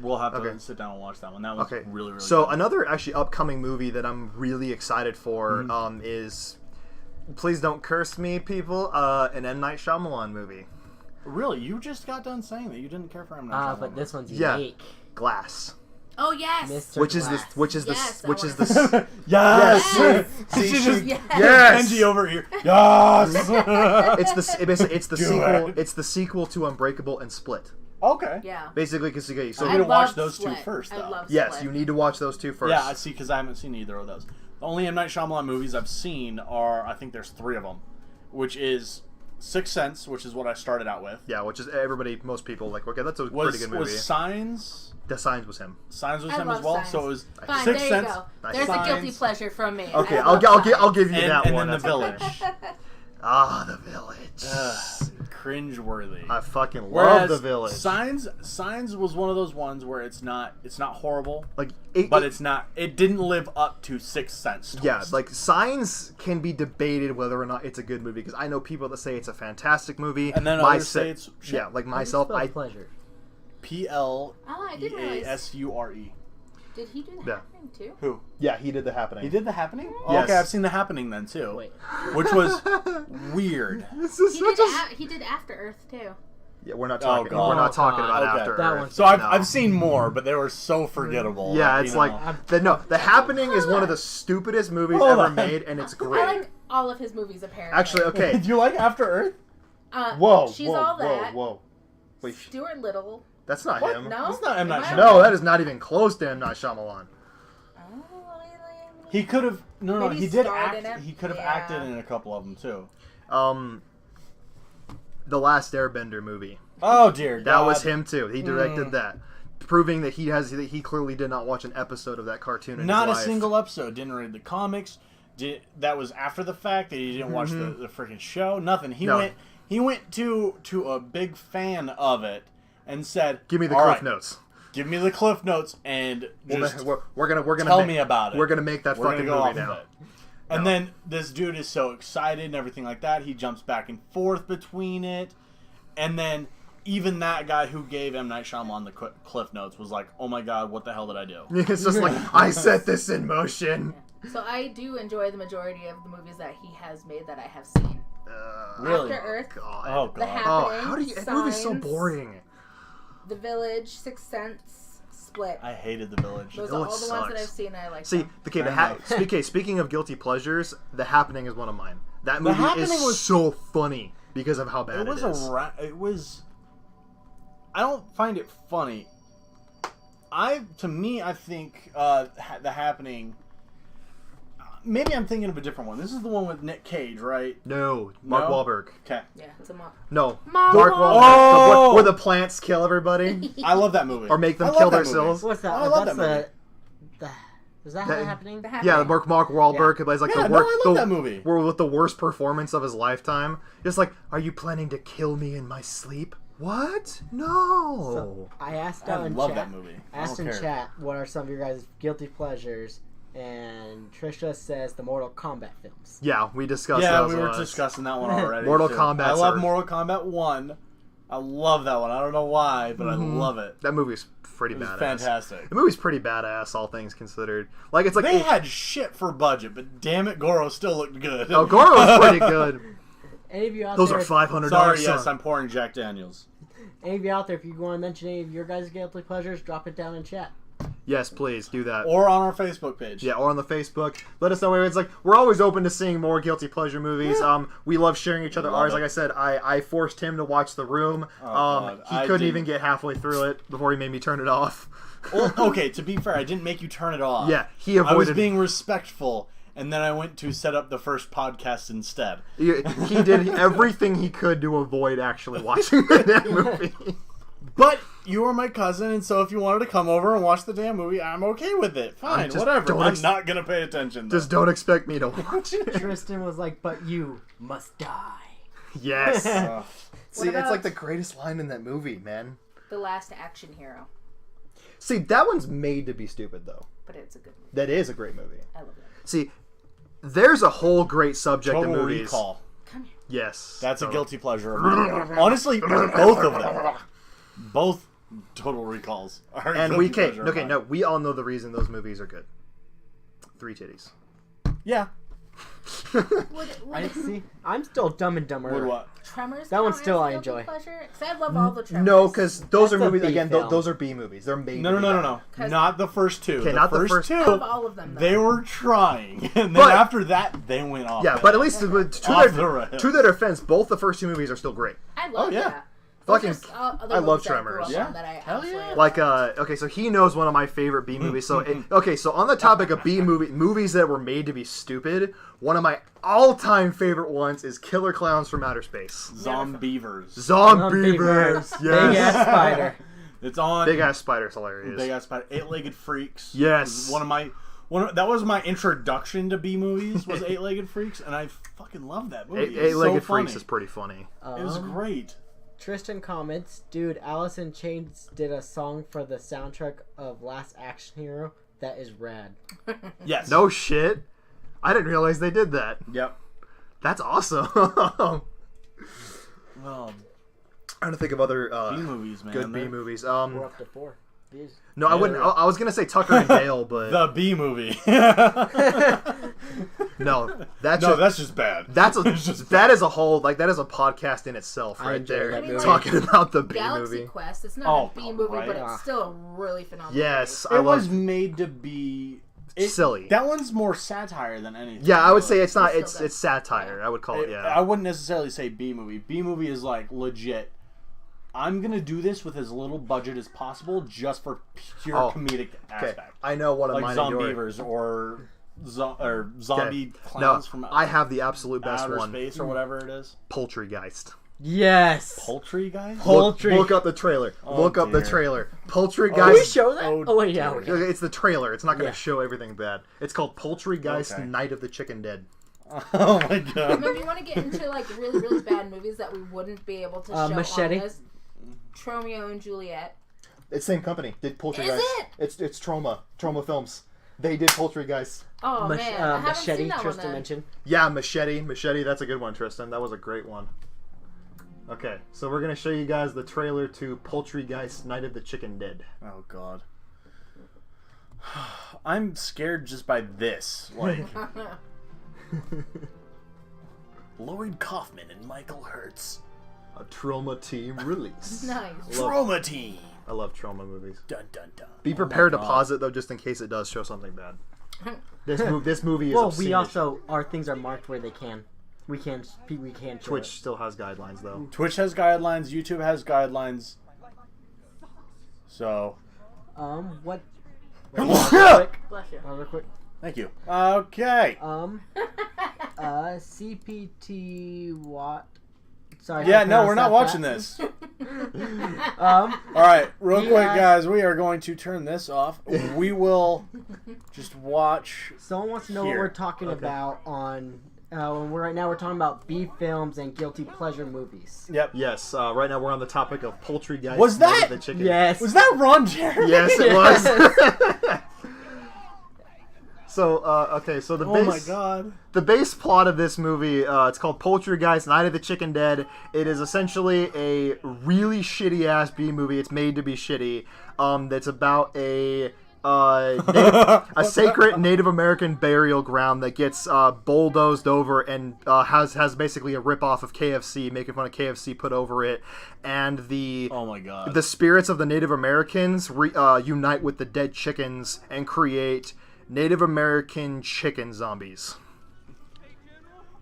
We'll have to Okay. sit down and watch that one. That was Okay, really, really. so good. another actually upcoming movie that I'm really excited for Mm-hmm. is, please don't curse me, people, an M. Night Shyamalan movie, Really, you just got done saying that you didn't care for him. But this one's Yeah. unique. Glass, Oh, yes! Mr. which is Glass. the which is Yes, the I which is wanna- the yes. Yes. See, She she- just Yes. yes. Kenji over here. Yes. it's the Do sequel. it. It's the sequel to Unbreakable and Split. Okay. Yeah. Basically, because So so I'm gonna I watch love those two Split. first, I though. love yes, Split. you need to watch those two first. Yeah, I see, because I haven't seen either of those. The only M. Night Shyamalan movies I've seen are, I think there's 3 of them, which is Sixth Sense, which is what I started out with. Yeah, which is most people like. Okay, that's a Was pretty good movie. was Signs? The Signs was him. Signs was I him love as well. Signs. So it was Fine, Sixth there Sense. you go. Nice. There's a guilty Signs. pleasure from me. Okay, I I'll love give you And, that and one. then The That's okay. Village. Ah, The Village. Cringeworthy. I fucking love Whereas The Village. Signs was one of those ones where it's not horrible, Like but it didn't live up to Sixth Sense. yeah, twist. like Signs can be debated whether or not it's a good movie because I know people that say it's a fantastic movie. And then My others say se- it's shit. yeah, like myself, Spell I pleasure. Oh, I didn't realize. PLEASURE. Did he do the Yeah. happening too? Who? yeah, he did The Happening. He did The Happening? Oh, Yes. okay, I've seen The Happening then too. Wait. Which was weird. This is He such did, a- he did After Earth too. Yeah, we're not talking. God. We're not talking Oh, about okay. After That Earth. one's- So I've No. I've seen more, but they were so forgettable. Yeah, that, it's you like know. The Happening is one of the stupidest movies Hold ever on. made, and it's I great. like all of his movies apparently. Actually, okay. Do you like After Earth? Whoa, She's whoa, all whoa, that. whoa. Wait, Stuart Little. that's not What? him. No, That's not M. Night Am I Shyamalan. No, that is not even close to M. Night Shyamalan. He could have. No, Maybe he did starred act. in it? He could have Yeah. acted in a couple of them too. The Last Airbender movie. Oh dear, That God. was him too. He directed that, proving that he clearly did not watch an episode of that cartoon. In Not a his life. single episode. Didn't read the comics. That was after the fact that he didn't watch the freaking show. Nothing. He No. went. He went to a big fan of it and said, Give me the "All cliff right, notes. Give me the cliff notes and just We're gonna tell me about it. We're gonna make that We're fucking gonna go movie off now. of it." And then this dude is so excited and everything like that. He jumps back and forth between it, and then even that guy who gave M. Night Shyamalan the cliff notes was like, "Oh my God, what the hell did I do?" It's just like I set this in motion. So I do enjoy the majority of the movies that he has made that I have seen. Really? After Earth, God. Oh The God. Happening, how do you? That movie's so Signs, boring. The Village, Sixth Sense, Split. I hated The Village. Those The are all Village the ones that sucks. I've seen. I like. See, them. okay, speaking of guilty pleasures, The Happening is one of mine. That The movie Happening is was- so funny because of how bad It was it is. it was. I don't find it funny. I think The Happening. Maybe I'm thinking of a different one. This is the one with Nick Cage, right? No, Mark No? Wahlberg. Okay. Yeah, it's a mock. No, Mark Mark Wahlberg. Wahlberg. Oh! Where the plants kill everybody. I love that movie. Or make them I love kill that movie. themselves. What's that? I love that movie. Is that That- happening? The Happening. Yeah, Mark Wahlberg plays like Yeah, the no, worst. I love that movie. With the worst performance of his lifetime. Just like, are you planning to kill me in my sleep? What? No. So, I asked I out in love chat. that movie. I Asked don't in care. chat, what are some of your guys' guilty pleasures? And Trisha says the Mortal Kombat films. Yeah, we discussed Yeah, those we were ones. discussing that one already. Mortal too. Kombat. I love Mortal Kombat 1. I love that one. I don't know why, but I love it. That movie's pretty It was badass. fantastic. The movie's pretty badass, all things considered. Like it's like They had shit for budget, but damn it, Goro still looked good. Oh, Goro was pretty good. Any of you out Those there? are $500. Sorry, yes, I'm pouring Jack Daniels. Any of you out there? If you want to mention any of your guys' guilty pleasures, drop it down in chat. Yes, please do that. Or on our Facebook page. Yeah, or on the Facebook. Let us know. It's like we're always open to seeing more guilty pleasure movies. We love sharing each other ours. it. Like I said, I forced him to watch The Room. God. He I couldn't didn't. even get halfway through it before he made me turn it off. Well, okay, to be fair, I didn't make you turn it off. Yeah, he I was avoided. being respectful, and then I went to set up the first podcast instead. He did everything he could to avoid actually watching the damn movie. But you were my cousin, and so if you wanted to come over and watch the damn movie, I'm okay with it. Fine, just whatever. don't I'm not going to pay attention, though. Just don't expect me to watch it. Tristan was like, "But you must die." Yes. Ugh. See, that's about- like the greatest line in that movie, man. The Last Action Hero. See, that one's made to be stupid, though. But it's a good movie. That is a great movie. I love it. See, there's a whole great subject Total of movies. Recall. Come here. Yes. That's a Total. guilty pleasure of mine. Honestly, both of them. Both Total Recalls are a And guilty we can't. pleasure of Okay, mine. no, we all know the reason those movies are good. 3 titties. Yeah. I see. I'm still Dumb and Dumber. Would what? Tremors. That one count still as I guilty enjoy. Pleasure? 'Cause I love all the Tremors. No, because those That's are a movies B again. film. Those are B movies. They're made. No. to be 'Cause- Not the first two. Okay, not the first two. I love all of them. Though. They were trying, and then But- after that, they went off. Yeah, it. but at least Off the rails. to their defense, both the first 2 movies are still great. I love Oh, yeah. that. Fucking- Those are other I love movies that I grew Tremors. up Yeah. on that I Hell absolutely yeah. love. Like, okay, so he knows one of my favorite B movies. So, okay, so on the topic of B movies that were made to be stupid, one of my all-time favorite ones is Killer Clowns from Outer Space. Zombievers. Zombievers, Big ass yes. spider. It's on. Big ass spider's hilarious. Big ass spider. 8-legged freaks. Yes. Was that was my introduction to B movies. Was 8-legged freaks, and I fucking love that movie. It's Eight-legged so funny. freaks is pretty funny. It was great. Tristan comments, "Dude, Alice in Chains did a song for the soundtrack of Last Action Hero. That is rad." Yes. No shit. I didn't realize they did that. Yep. That's awesome. Well, trying to think of other B movies, man. good B They're- movies. We're up to 4. These. No, I wouldn't. I was gonna say Tucker and Dale, but The B movie. no, that's No, just, that's just bad. that is a whole that is a podcast in itself I right enjoy there. that movie. Talking about the B Galaxy movie. Quest. It's not Oh, a B movie, right. but it's still a really phenomenal. Yes, It I was love. made to be Silly. That one's more satire than anything. Yeah, I would say it's not. It's still It's satire. I would call it. I Yeah. wouldn't necessarily say B movie. B movie is like legit. I'm gonna do this with as little budget as possible, just for pure Oh, comedic Okay, aspect, I know one of like mine. and yours. Zombievers or zombie No, clowns from I have the absolute best outer one. space or whatever it is. Poultrygeist. Yes. Poultry guys. Poultry. Look up the trailer. Oh, Look up the dear. trailer. Can we Poultrygeist. show that? Oh, Oh, wait, yeah. dear. we can. It's the trailer. It's not going Yeah. to show everything bad. It's called Poultrygeist: Okay. Night of the Chicken Dead. Oh my god. If you want to get into like really, really bad movies that we wouldn't be able to show Machete. on this, Romeo and Juliet. It's same company. Did Poultrygeist. Is it? It's Troma Films. They did Poultrygeist. Oh man, I haven't Machete, seen that one Tristan then. mentioned. Yeah, Machete. That's a good one, Tristan. That was a great one. Okay, so we're gonna show you guys the trailer to Poultrygeist: Night of the Chicken Dead. Oh god. I'm scared just by this. Like Lloyd Kaufman and Michael Hertz. A Troma team release. Nice. Trauma Team. I love Troma movies. Dun dun dun. Be Oh prepared my to God. pause it though, just in case it does show something bad. This movie is. Well, obscene we as also our things are marked where they can. We can't. We can't. show Twitch it. still has guidelines though. Twitch has guidelines. YouTube has guidelines. So, What? Bless you. Real quick. thank you. Okay. CPT Watt. Sorry. Yeah, if I no, we're not pronounced watching that this. bad. All right, real We quick, have- guys. We are going to turn this off. We will just watch. Someone wants to know what Here. we're talking about on. Right now we're talking about B films and guilty pleasure movies. Yep. Yes, right now we're on the topic of Poultrygeist. Was Night that- of the Chicken? Yes. Was that Ron Jeremy? Yes, it was. So, okay, so the Oh base... my god. The base plot of this movie, it's called Poultrygeist, Night of the Chicken Dead. It is essentially a really shitty-ass B-movie. It's made to be shitty. That's about a sacred Native American burial ground that gets bulldozed over and has basically a ripoff of KFC, making fun of KFC put over it. And Oh my god. the spirits of the Native Americans unite with the dead chickens and create Native American chicken zombies.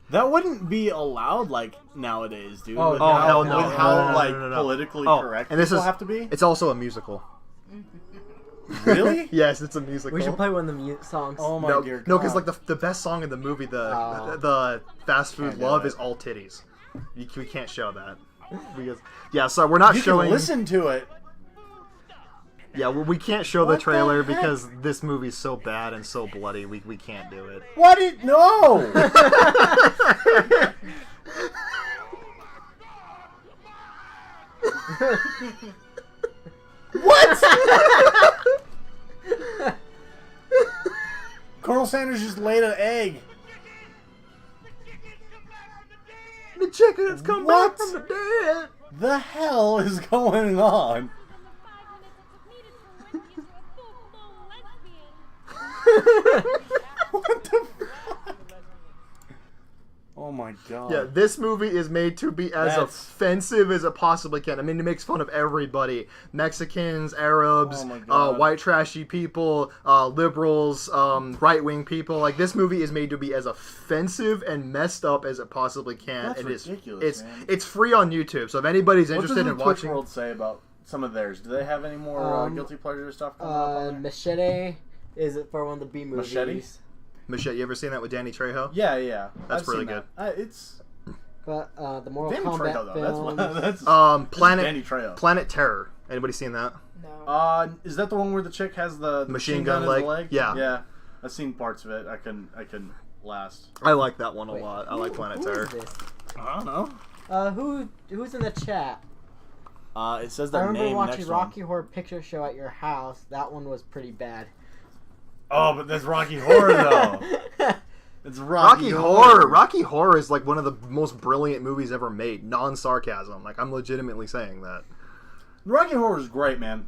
That wouldn't be allowed like nowadays, dude. Oh, with oh, how, hell no. With how No. like No. politically Oh, correct and this people is- have to be. It's also a musical. Really? Yes, it's a musical. We should play one of the songs. Oh my No, dear God. no, because like the best song in the movie, the fast food Can't do love it. is all titties. We can't show that because so we're not You showing. can listen to it. Yeah, we can't show the What the trailer heck? because this movie's so bad and so bloody. We can't do it. What did no? What? Colonel Sanders just laid an egg. The chickens come What? back from the dead. The hell is going on? What the fuck? Oh my god. Yeah, this movie is made to be as That's- offensive as it possibly can. I mean, it makes fun of everybody. Mexicans, Arabs, Oh my God. white trashy people, liberals, right-wing people. Like, this movie is made to be as offensive and messed up as it possibly can. That's and ridiculous, man. It's free on YouTube, so if anybody's What does interested the in Twitch watching... world say about some of theirs? Do they have any more guilty pleasure stuff coming up on there? Machete is it for one of the B movies. Machete? Michelle, you ever seen that with Danny Trejo? Yeah, yeah. That's I've really seen that. It's But the Mortal Danny Kombat Trejo though. films. That's Planet Danny Trejo. Planet Terror. Anybody seen that? No. Is that the one where the chick has the Machine gun in the leg? Yeah. Yeah. I've seen parts of it. I can last. I like that one a Wait, lot. I like Planet who Terror. is this? I don't know. Who's in the chat? It says I their remember name watching next Rocky Horror Picture Show at your house. That one was pretty bad. one. Oh, but that's Rocky Horror though. It's Rocky Horror. Rocky Horror is like one of the most brilliant movies ever made. Non-sarcasm. Like, I'm legitimately saying that. Rocky Horror is great, man.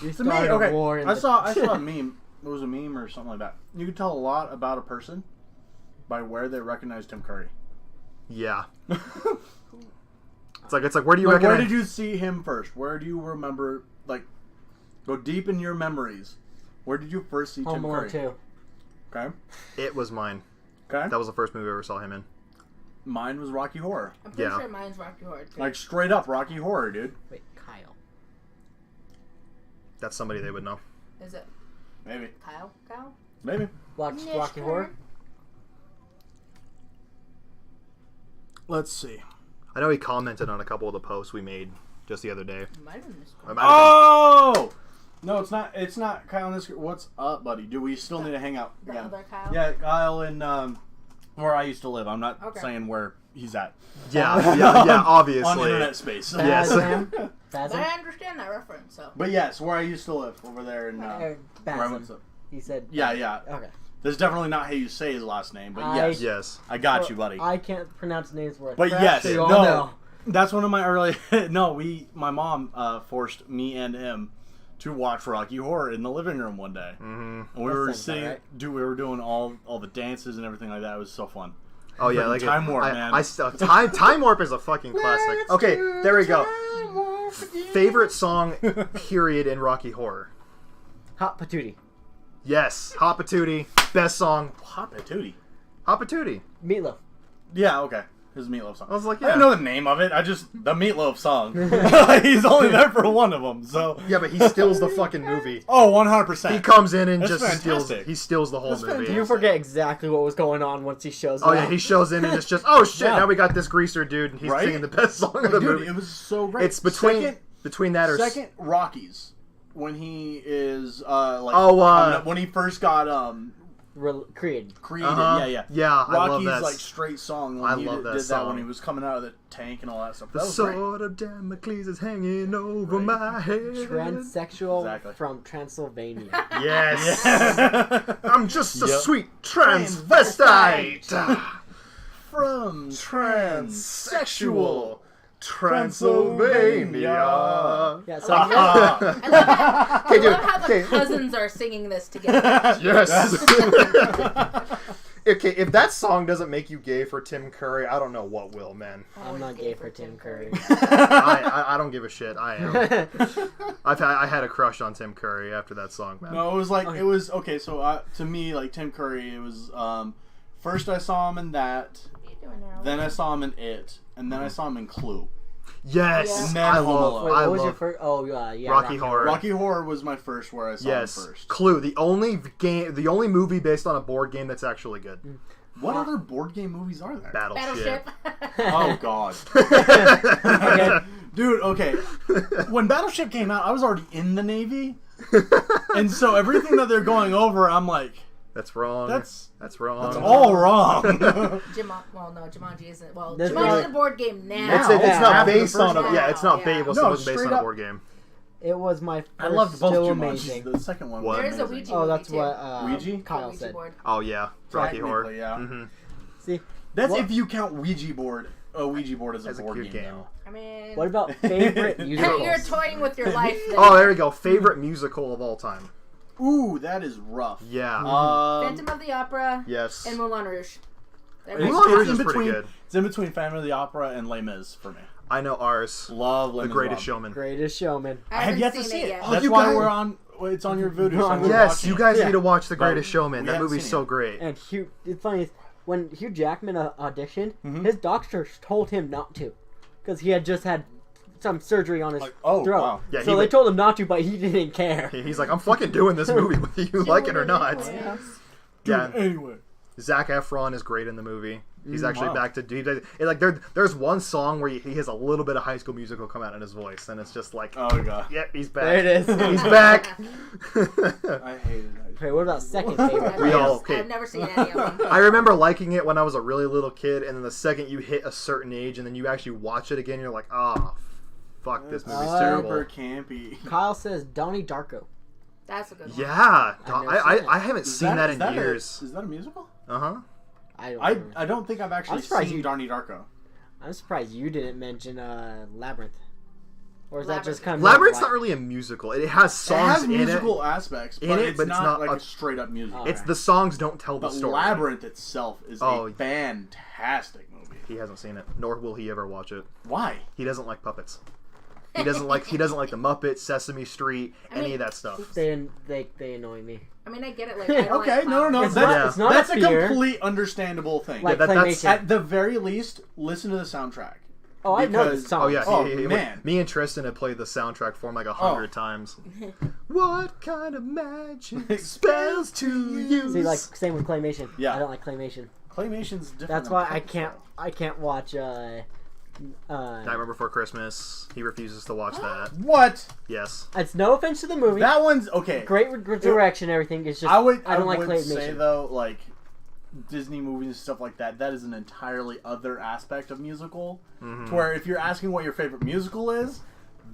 You To me, started okay. a war in I the- saw a meme. It was a meme or something like that. You could tell a lot about a person by where they recognize Tim Curry. Yeah. It's like where do you Like, recognize? where did you see him first? Where do you remember? Like, go deep in your memories. Where did you first see Home Tim Alone Curry? 2. Okay. It was mine. Okay. That was the first movie I ever saw him in. Mine was Rocky Horror. I'm pretty Yeah. sure mine's Rocky Horror too. Like straight up Rocky Horror, dude. Wait, Kyle. That's somebody they would know. Is it Maybe. Kyle? Kyle? Maybe. Watch Yes, Rocky Horror? sir. Let's see. I know he commented on a couple of the posts we made just the other day. Might have been this It one. might have Oh! No, it's not. It's not Kyle and this. What's up, buddy? Do we still need to hang out? The again? other Kyle? Yeah, Kyle in where I used to live. I'm not Okay. saying where he's at. been. Yeah, obviously. On internet space. Yes. Bazam? But Bazam? I understand that reference, so. But yes, where I used to live over there in. Where I went Bazam. to- He said. Yeah, yeah. Okay. That's definitely not how you say his last name, but I- yes, Yes. I got you, buddy. I can't pronounce names worth. But crap, yes, so you all no, know. that's one of my early. No, my mom forced me and him to watch Rocky Horror in the living room one day, Mm-hmm. and we That were sounds sitting, alright. we were doing all the dances and everything like that. It was so fun. Oh yeah, Freaking like Time Warp, man. Time Warp is a fucking classic. Okay, there we go. Favorite song, period, in Rocky Horror. Hot Patootie. Yes, Hot Patootie, best song. Hot Patootie. Hot Patootie. Meatloaf. Yeah, okay. His Meatloaf song. I was like, I didn't yeah. know the name of it. I just the Meatloaf song. He's only there for one of them, so. Yeah, but he steals the fucking movie. Oh, 100%. He comes in and That's just fantastic. steals the whole That's movie. fantastic. You forget exactly what was going on once he shows Oh up. yeah, he shows in and it's just oh shit. Yeah. Now we got this greaser dude and he's Right? singing the best song of the Dude, movie. it was so great. It's between that or second Rockies when he is when he first got created. Yeah. Yeah, I love Rocky's that. like straight song when I he love that did that when song. he was coming out of the tank and all that stuff. That The was great. sword of Damocles is hanging over my head. Transsexual Exactly. from Transylvania. Yes. Yeah. I'm just a Yep. sweet transvestite. From Transsexual Transylvania. Yeah, so I love how the okay. cousins are singing this together. Yes. Okay, if that song doesn't make you gay for Tim Curry, I don't know what will, man. I'm not gay for Tim Curry. I don't give a shit. I am. I had a crush on Tim Curry after that song, man. No, it was like it was okay. So to me, like Tim Curry, it was first I saw him in that, What are you doing now? then I saw him in It, and then I saw him in Clue. Yes, And then I Home love. Alone. Wait, I what was your love first? Oh, yeah, Rocky Horror. Rocky Horror was my first where I saw him first. Clue, the only movie based on a board game that's actually good. What other board game movies are there? Battleship. Oh God, Okay. dude. Okay, when Battleship came out, I was already in the Navy, and so everything that they're going over, I'm like, That's wrong. That's wrong. that's all wrong. Jumanji isn't. Well, That's Jumanji's right. a board game now. It's Yeah. not After the based on first a one. yeah. It's not Yeah. based. No, It wasn't based straight on a up. board game. It was my first. I loved both Still Jumanjis. amazing. The second one. What? There was is a amazing. Ouija Oh, that's movie, what too. Ouija? Kyle Ouija said. board. Oh yeah, Rocky Horror. Technically, yeah. Mm-hmm. See, That's What- if you count Ouija board. A Ouija board as a As a board cute game. game. Though. I mean, what about favorite musicals? you're toying with your life. Then. Oh, there we go. Favorite musical of all time. Ooh, that is rough. Yeah. Phantom of the Opera Yes. and Moulin Rouge. They're It's- Moulin my Rouge it's is in pretty between- good. It's in between Phantom of the Opera and Les Mis for me. I know ours. Love Les The Mis. Greatest Showman. Greatest Showman. I have haven't yet to seen see it. yet. Oh, That's you why guys- we're on. It's on your Voodoo. So we're Yes, watching you it. guys Yeah. need to watch The But Greatest Showman. we That haven't movie's seen so it. great. And it's funny, when Hugh Jackman auditioned, his doctor told him not to, because he had just had some surgery on his Like, oh, throat. wow. Yeah, so he they would- told him not to, but he didn't care. He's like, I'm fucking doing this movie whether you like it or not. Yeah. Anyway. Zac Efron is great in the movie. He's actually wow. back to there's one song where he has a little bit of High School Musical come out in his voice, and it's just like, Oh god. yep, he's back. There it is. He's back. I hated it. Okay, what about second favorite? We all- okay. I've never seen any of them. I remember liking it when I was a really little kid, and then the second you hit a certain age, and then you actually watch it again, you're like, ah, fuck, this movie's Super terrible. campy. Kyle says Donnie Darko. That's a good one. Yeah, I've never seen it. I haven't seen that in years. Is that a musical? Uh huh. I don't. I remember. I don't think I've actually I'm surprised seen you- Donnie Darko. I'm surprised you didn't mention Labyrinth. Or is that Labyrinth. just kind of Labyrinth's not really a musical. It has It songs has in musical aspects, but, it, it's, but it's not not like a- a straight up musical. Oh. It's the songs don't tell the But story. Labyrinth itself is Oh. a fantastic movie. He hasn't seen it, nor will he ever watch it. Why? He doesn't like puppets. He doesn't like the Muppets, Sesame Street, any of that stuff. They annoy me. I mean, I get it. Like, I don't Okay, like no. It's That's, not- it's not that's a a fear. complete understandable thing. Like that's- claymation. At the very least, listen to the soundtrack. Oh, I know the because- song. Oh yeah, Oh, he- man. me and Tristan had played the soundtrack for him like 100 times. What kind of magic spells to use? See, like same with claymation. Yeah. I don't like claymation. Claymation's different. That's than why puppets, I can't watch Nightmare Before Christmas. He refuses to watch that. though. What? Yes. It's no offense to the movie. That one's okay. Great direction, everything. It's just I would don't like claymation. say though, like Disney movies and stuff like that. That is an entirely other aspect of musical. To where if you're asking what your favorite musical is,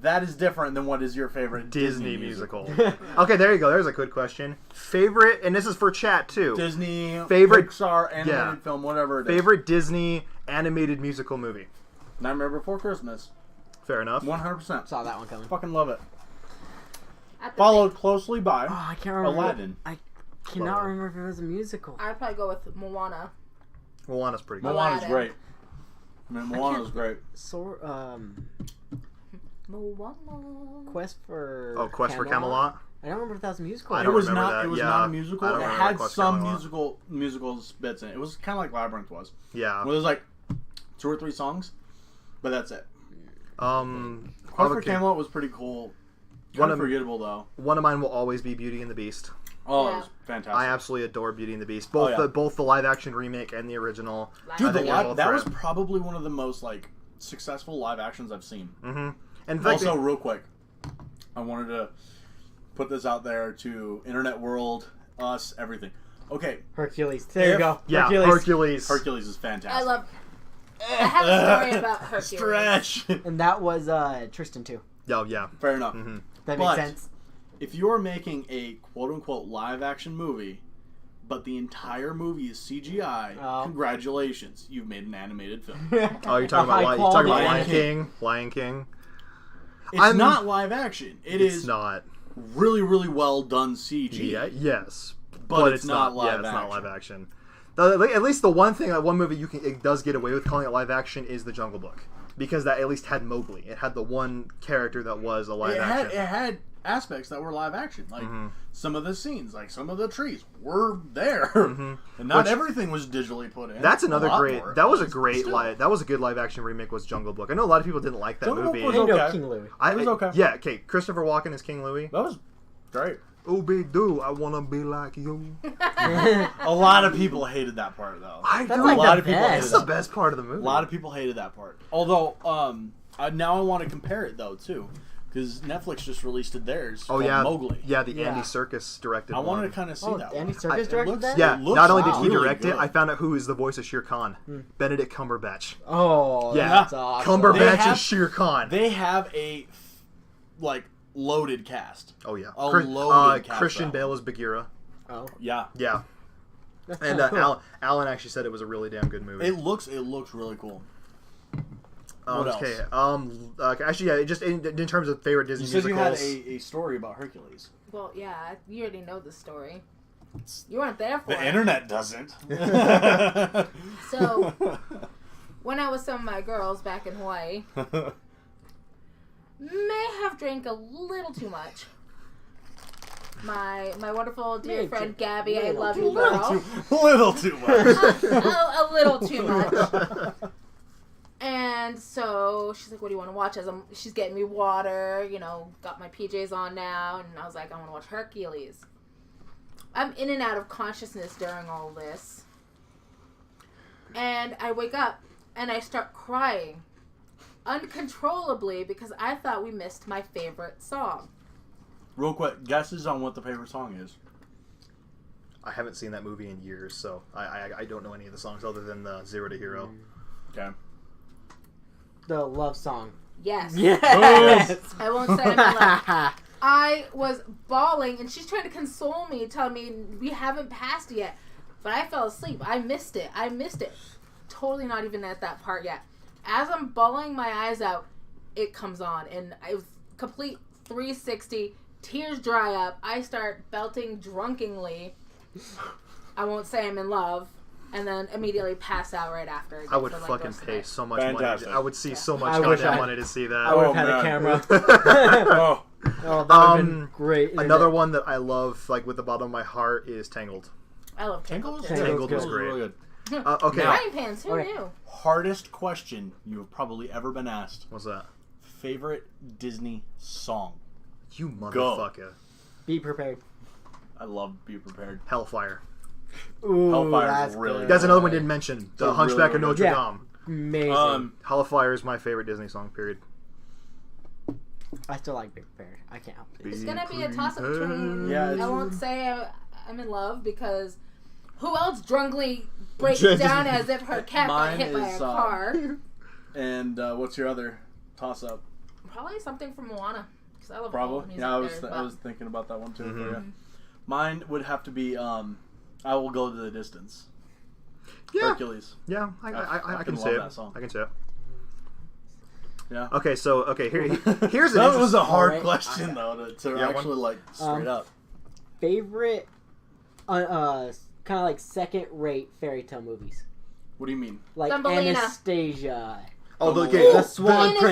that is different than what is your favorite Disney musical. Okay, there you go. There's a good question. Favorite, and this is for chat too. Disney Favorite- Pixar animated yeah. film, whatever it is. Favorite Disney animated musical movie. Nightmare Before Christmas. Fair enough. 100%. Saw that one coming. Fucking love it. At the Followed closely by Oh, I can't remember. Aladdin. I cannot remember if it was a musical. I'd probably go with Moana. Moana's pretty good. Moana's Aladdin. great. Man, Moana's great. Moana. Quest for Quest for Camelot. I don't remember if that was a musical. I It don't was remember not. that. It was Yeah. not a musical. I It don't remember had Quest for some Camelot. musical bits in it. It was kind of like Labyrinth was. Yeah. Well, there's like 2 or 3 songs, but that's it. Quest for okay. Camelot was pretty cool. One Kind of- of forgettable though. One of mine will always be Beauty and the Beast. Oh, Yeah. it was fantastic. I absolutely adore Beauty and the Beast. Both the live action remake and the original. Dude, I think they're both that was rad. probably one of the most like successful live actions I've seen. Mm-hmm. And in fact, Also, real quick, I wanted to put this out there to internet world, us, everything. Okay, Hercules. There you go. Yeah, Hercules. Hercules is fantastic. I love. I have a story about Hercules. Stretch. And that was Tristan too. Oh, yeah. Fair enough. Mm-hmm. That But- makes sense. If you're making a quote-unquote live-action movie, but the entire movie is CGI, Oh. congratulations, you've made an animated film. Oh, you're talking A about high-quality Lion animation. King? Lion King? It's not live action. It's not. really, really well done CG. Yeah, yes. But it's not live Yeah, it's not action. live action. At least the one thing, one movie it does get away with calling it live action is The Jungle Book. Because that at least had Mowgli. It had the one character that was a live action. It had aspects that were live action. Like, Mm-hmm. some of the scenes, like some of the trees were there. Mm-hmm. And not Which- everything was digitally put in. That's another A lot great. more, That was a but great still. That was a good live action remake. Was Jungle Book? I know a lot of people didn't like that Jungle Book movie. was I know okay. King Louis. It was okay. Yeah. Okay. Christopher Walken is King Louis. That was great. Oh, big dude, I wanna be like you. A lot of people hated that part, though. I That's do. like a lot the of people best. hated That's the that. best part of the movie. A lot of people hated that part. Although, now I want to compare it though too, because Netflix just released theirs. Oh called yeah, Mowgli. yeah, the Yeah. Andy Serkis directed. I wanted one. to kind of see Oh, that. Andy one. Serkis It directed looks- that? Yeah, it looks not only did he really direct it, good. I found out who is the voice of Shere Khan. Benedict Cumberbatch. Oh, Yeah. that's awesome. They Cumberbatch have- is Shere Khan. They have a loaded cast. Oh yeah, a loaded cast Christian out. Bale is Bagheera. Oh, Yeah, Yeah, that's and kinda cool. Alan actually said it was a really damn good movie. it looks really cool. What okay. else? Actually, yeah. Just in terms of favorite Disney You said you had musicals. a story about Hercules. Well, yeah, you already know the story. You weren't there for The it. internet doesn't. So, when I was some of my girls back in Hawaii, may have drank a little too much. My wonderful dear Yeah, friend too- Gabby, I little love too you, girl. little too much. A little too much. And so she's like, "What do you want to watch?" She's getting me water, got my PJs on now, and I was like, "I want to watch Hercules." I'm in and out of consciousness during all this, and I wake up and I start crying uncontrollably because I thought we missed my favorite song. Real quick, guesses on what the favorite song is. I haven't seen that movie in years, so I don't know any of the songs other than the Zero to Hero. Okay. The love song. Yes. Yes. I won't say it aloud. I was bawling, and she's trying to console me, telling me we haven't passed yet. But I fell asleep. I missed it. Totally not even at that part yet. As I'm bawling my eyes out, it comes on, and I was complete 360. Tears dry up. I start belting drunkenly. I won't say I'm in love. And then immediately pass out right after. I would for, like, fucking the rest of the pay night. so much Fantastic. money. I would see so much I wish goddamn I- money to see that. I would Oh, have had man. a camera. Oh, Oh, that would have been great. Another one that I love, like with the bottom of my heart, is Tangled. I love Tangled Tangled. was too. Tangled was good. great. really good. Okay, Now- Frying pans, who Okay. knew? Hardest question you have probably ever been asked. what's that? Favorite Disney song? You motherfucker. Be prepared. I love Be Prepared. Hellfire. Ooh, Hellfire's that's really good. That's another one we didn't mention. The a Hunchback really of Notre good- Dame. Amazing. Hellfire is my favorite Disney song, period. I still like Be Prepared. I can't help it. It's gonna be a toss-up between. Yeah, I it's- won't say I'm in love because who else drunkenly breaks Just- down as if her cat got Mine hit by is, a car? And what's your other toss-up? Probably something from Moana because I love all the Probably. music Yeah, I was there, I but- was thinking about that one too. Mhm. For you. Mine would have to be I Will Go to the Distance. Yeah, Hercules. yeah, I fucking can love say that it. song. I can say it. Yeah. Okay, so here's an That was a interest- hard Alright. question though to Yeah, actually like straight up. Favorite, kind of like second-rate fairy tale movies, What do you mean? like Thumbelina. Anastasia, Oh, the, Ooh, the Swan Anastasia.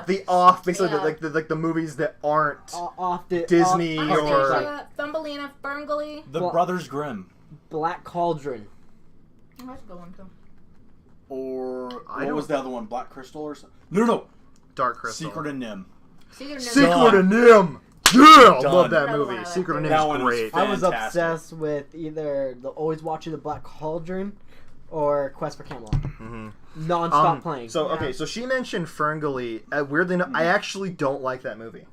Princess, the off, basically Yeah. the movies that aren't off the Disney off- or- Anastasia, Thumbelina, Ferngully. The Well- Brothers Grimm. Black Cauldron. Oh, that's a good one too. Or I what don't- was the other one? Black Crystal or something? No. Dark Crystal. Secret of Nim. Secret of Secret Done. of Nim. Yeah, Done. love that Another one movie. I like. Secret of Nim That one is was great. fan- I was Fantastic. obsessed with either always watching the Black Cauldron or Quest for Camelot. Mhm. Non-stop playing. So Yeah. okay, so she mentioned Ferngully. Weirdly enough, I actually don't like that movie.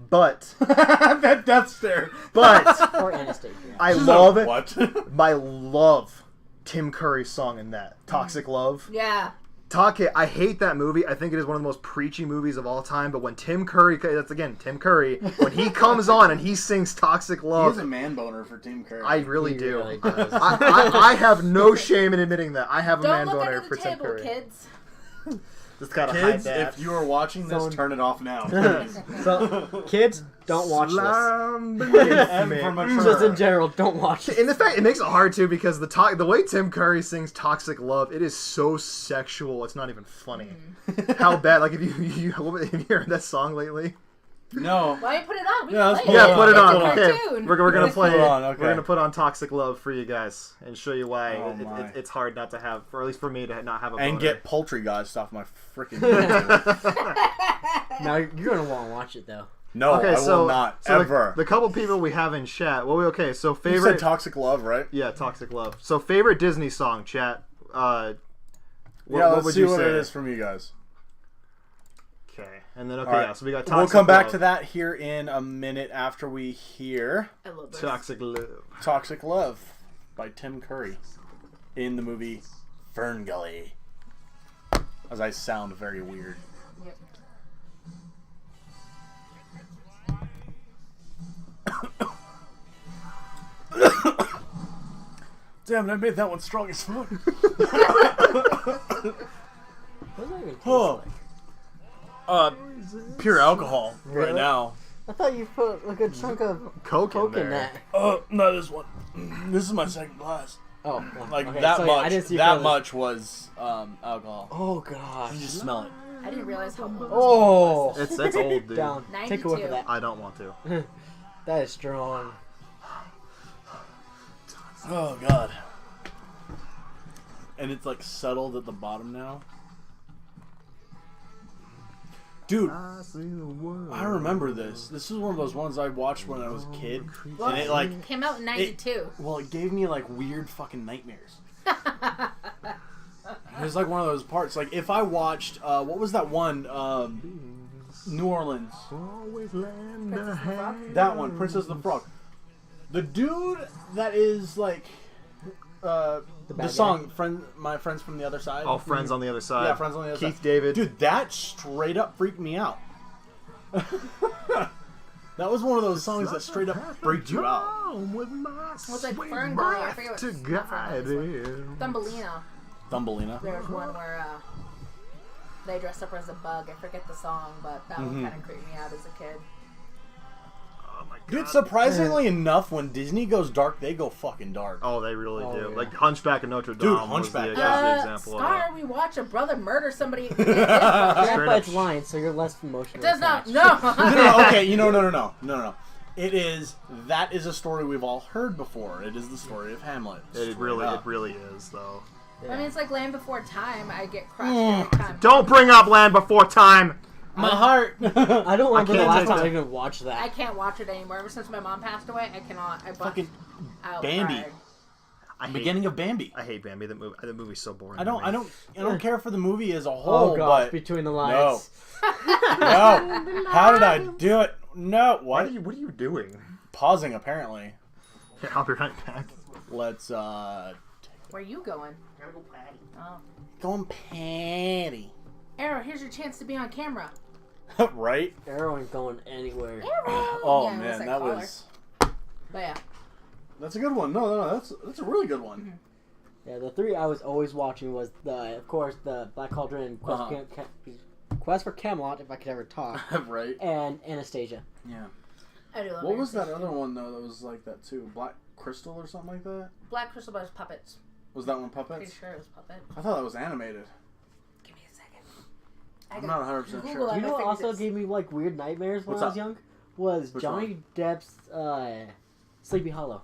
But that death stare. But Or Anastasia. I love it. What? I love Tim Curry's song in that "Toxic Love." Yeah. I hate that movie. I think it is one of the most preachy movies of all time. But when Tim Curry, that's again Tim Curry, when he comes on and he sings "Toxic He Love," has a man boner for Tim Curry. I really He do. really does. I have no shame in admitting that. I have a Don't man look boner under for the Tim table, Curry. kids. Just gotta hide Kids, that. if you are watching this, So- turn it off now. So, kids, don't watch this. Slam And me. for mature. Just in general, don't watch it. In the fact, it makes it hard too because the way Tim Curry sings "Toxic Love," it is so sexual. It's not even funny. How bad? Like, have you heard that song lately? No. Why don't you put it on? We Yeah, can let's play put Yeah, it put it on. on. It's a Okay, cartoon. we're gonna Let's play. put it on, okay. We're gonna put on "Toxic Love" for you guys and show you why Oh, my. it's hard not to have, or at least for me to not have a And boner. get Poultrygeist off my freaking. Now, you're going to want to watch it, though. No, Okay, I so will not so ever. the couple people we have in chat. Well, okay, so You favorite. said Toxic Love, right? Yeah, "Toxic Love." So favorite Disney song, chat. What Let's would see you what say? it is from you guys. Okay, and then All right. yeah, so we got Toxic We'll come back Love. to that here in a minute after we hear I love this. Toxic Love. Toxic Love by Tim Curry in the movie Fern Gully. As I sound very weird. Yep. Damn it, I made that one strong as fuck. What does that even taste Oh. like? Pure alcohol Really? right now. I thought you put like a chunk of Coke Coke in in there. that. No, this one. This is my second glass. Oh, well, Like okay, that so, yeah, I much. didn't see That further. much was alcohol. Oh gosh. You just smell it. I didn't realize how much. Oh. That's old, dude. Down. Take a whiff 92. of that. I don't want to. That is strong. Oh god. And it's like settled at the bottom now. Dude, I remember this. This is one of those ones I watched when I was a kid. Well, And it like came out in '92. well, it gave me like weird fucking nightmares. It was like one of those parts. Like if I watched what was that one? New Orleans. That one, Princess and the Frog. The dude that is like bad the guy? song My Friends from the Other Side. All Friends on the Other Side. Yeah, Friends on the Other Keith Side. David. Dude, that straight up freaked me out. That was one of those songs that straight up freaked you out. Was like Fern Gully. I forget what. to guide it. Thumbelina. Thumbelina. There was one where they dressed up as a bug. I forget the song, but that one kind of creeped me out as a kid. Oh my god. Dude, surprisingly enough, when Disney goes dark, they go fucking dark. Oh, they really Oh, do. yeah. Like Hunchback of Notre Dame. Dude, was Hunchback. the, was the example Scar, of we watch a brother murder somebody. It Grandpa, up it's lying, so you're less emotional. does not. attached. No. No, okay, no. That is a story we've all heard before. It is the story of Hamlet. it. It Straight really up. is though. I mean, it's like Land Before Time. I get crushed every time. Don't bring up Land Before Time. My heart. I don't remember the can't last take time I that. even watched I that. can't watch it anymore. Ever since my mom passed away, I cannot. I bust Fucking out. Bambi. Cried. I hate, Beginning of Bambi. I hate Bambi. That movie's so boring. I to me. don't care for the movie as a whole, Oh gosh, but between the lines. no. How did I do it? No. What? What are you doing? Pausing apparently. Yeah, I'll be right back. Let's Where are you going? Oh. go on patty. Arrow, here's your chance to be on camera. Right? Arrow ain't going anywhere. Arrow. Oh Yeah, man, what's that collar? was But yeah. that's a good one. No, that's a really good one. Yeah, the three I was always watching was of course, the Black Cauldron and Quest for Camelot, if I could ever talk, Right? and Anastasia. Yeah. I do love What was that Anastasia. other one though that was like that too? Black Crystal or something like that? Black Crystal Buzz Puppets. Was that one Pretty puppets? sure it was puppet. I thought that was animated. Give me a second. I'm not 100% Google sure. it. You know what my also fingertips. gave me like weird nightmares when What's I was up? young? Was Which Johnny Depp's Sleepy Hollow.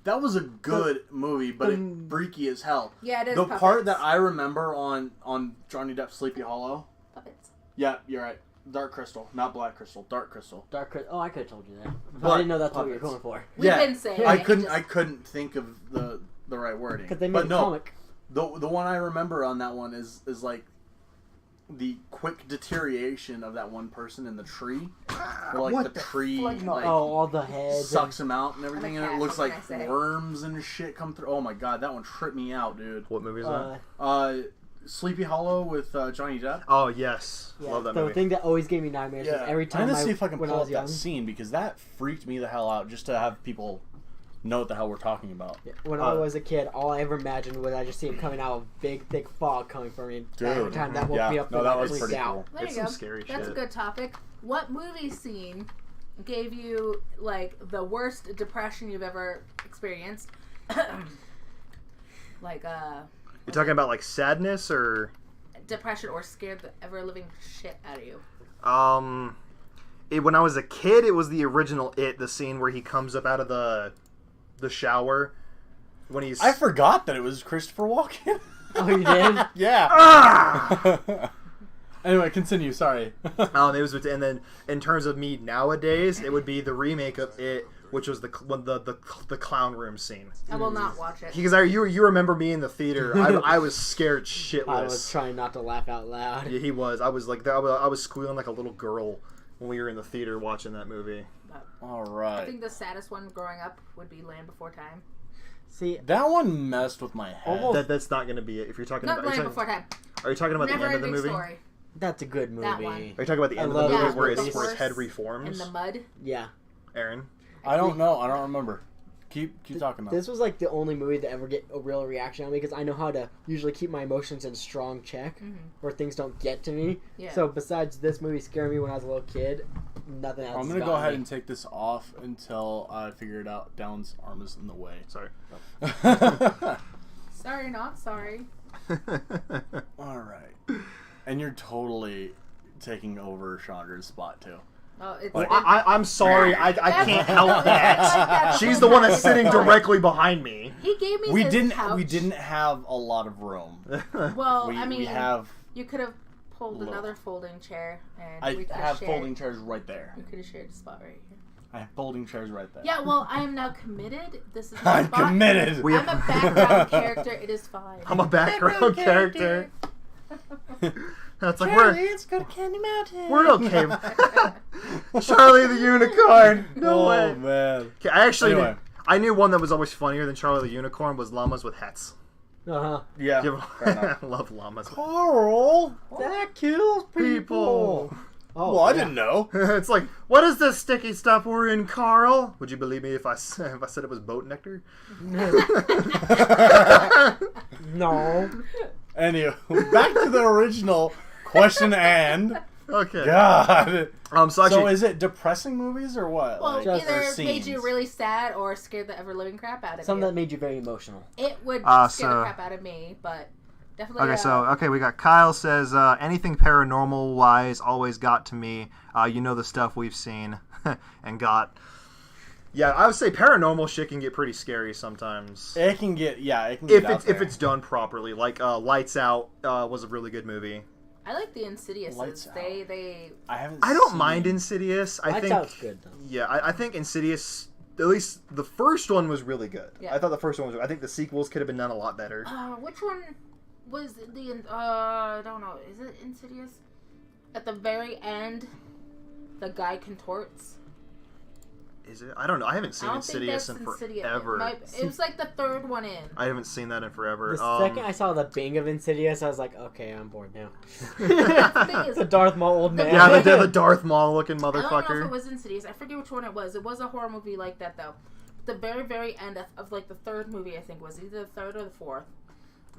That was a good movie, but the- it freaky as hell. Yeah, it is The puppets. part that I remember on Johnny Depp's Sleepy Hollow. Puppets. Yeah, you're right. Dark Crystal, not Black Crystal. Dark Crystal. Oh, I could have told you that. But But I didn't know that's what you were puppets. going for. We've been saying I it, couldn't. just- I couldn't think of the right wording. Because they but made a no, comic. the one I remember on that one is like the quick deterioration of that one person in the tree. Where, like, What the the tree fuck? like, all the heads. sucks him out and everything, and it looks like What can I say? worms and shit come through. Oh my god, that one tripped me out, dude. What movie is that? Sleepy Hollow with Johnny Depp. Oh yes, Yeah, love that the movie. thing that always gave me nightmares was every time I'm gonna see if I can when pull I up was that young. scene because that freaked me the hell out. Just to have people know what the hell we're talking about. When I was a kid, all I ever imagined was I just see him coming out with big, thick fog coming from me. Dude, Every time that woke me up, no, that was freaked pretty out. cool. There It's you some go. scary That's shit. a good topic. What movie scene gave you like the worst depression you've ever experienced? Like You're talking about like sadness or depression or scared the ever living shit out of you. when I was a kid, it was the original It, the scene where he comes up out of the shower when he's. I forgot that it was Christopher Walken. Oh, you did? Yeah. Anyway, continue. Sorry. It was, and then in terms of me nowadays, it would be the remake of It, which was the clown room scene. I will not watch it. Because you remember me in the theater, I was scared shitless. I was trying not to laugh out loud. Yeah, he was. I was like, I was squealing like a little girl when we were in the theater watching that movie. All I right. think the saddest one growing up would be Land Before Time. See, That one messed with my head. That's not going to be it. If you're talking Not about, Land Before Time. are you talking about the Never end of the Ending movie? Story. that's a good movie. That one. Are you talking about the I end of the love movie that where movie. his head In reforms? the mud. Yeah. Aaron? I don't know. I don't remember. Keep talking though. This was like the only movie to ever get a real reaction on me because I know how to usually keep my emotions in strong check where things don't get to me. Yeah. So besides this movie scaring me when I was a little kid, nothing else. I'm gonna got go ahead me. and take this off until I figure it out. Down's arm is in the way. Sorry. Sorry, not sorry. All right. And you're totally taking over Chandra's spot too. Oh, it's Well, I'm sorry. I can't help that. That's She's so the one that's funny. sitting directly behind me. He gave me We his didn't. couch. We didn't have a lot of room. Well, We, I mean, we have. you could have pulled Little. another folding chair, and I we could have shared. folding chairs right there. We could have shared a spot right here. I have folding chairs right there. Yeah, well, I am now committed. This is my I'm spot. committed. We I'm have- a background character. It is fine. I'm a background character. That's like let's go to Candy Mountain. we're okay. Charlie the Unicorn. No Oh way. man. Okay, I actually Anyway. I knew one that was always funnier than Charlie the Unicorn was llamas with hats. Uh-huh. Yeah. Fair enough. I love llamas. Carl. That kills people. Oh, Well, I yeah. didn't know. It's like, what is this sticky stuff we're in, Carl? Would you believe me if I said it was boat nectar? No. Anyway, back to the original question and Okay. God. So So actually, is it depressing movies or what? Well, Like, Just either or made you scenes? really sad or scared the ever living crap out of Something you. that made you very emotional. It would So- scare the crap out of me, but definitely. okay, we got Kyle says anything paranormal wise always got to me. You know the stuff we've seen and got. Yeah, I would say paranormal shit can get pretty scary sometimes. It can get it can get out If there. it's done properly, like Lights Out was a really good movie. I like the Insidious. Lights Out. They I don't seen- mind Insidious. I Lights think Out's good though. Yeah, I think Insidious. At least the first one was really good. Yeah. I thought the first one was. I think the sequels could have been done a lot better. which one was the? I don't know. Is it Insidious? At the very end, the guy contorts. Is it? I don't know. I haven't seen I don't think Insidious that's in Insidious. forever. It was like the third one in. I haven't seen that in forever. The second I saw the Bing of Insidious, I was like, okay, I'm bored now. thing is- the Darth Maul old man. yeah, the Darth Maul looking I don't know if it motherfucker. was Insidious. I forget which one it was. It was a horror movie like that though. The very, very end of like the third movie, I think was either the third or the fourth.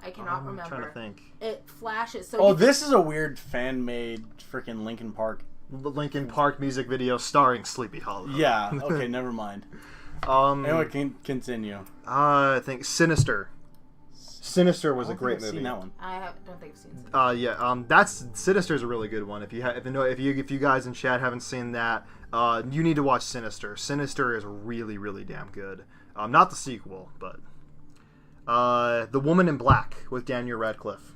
I cannot I'm remember. trying to think. It flashes. So Oh, you- this is a weird fan-made freaking Linkin Park. The Linkin Park music video starring Sleepy Hollow. Yeah. Okay. Never mind. Anyway, continue. I think Sinister. Sinister was a I don't great think I've movie. seen that one. don't think I've seen it. That's Sinister's a really good one. If you guys in chat haven't seen that, you need to watch Sinister. Sinister is really, really damn good. Not the sequel, but The Woman in Black with Daniel Radcliffe.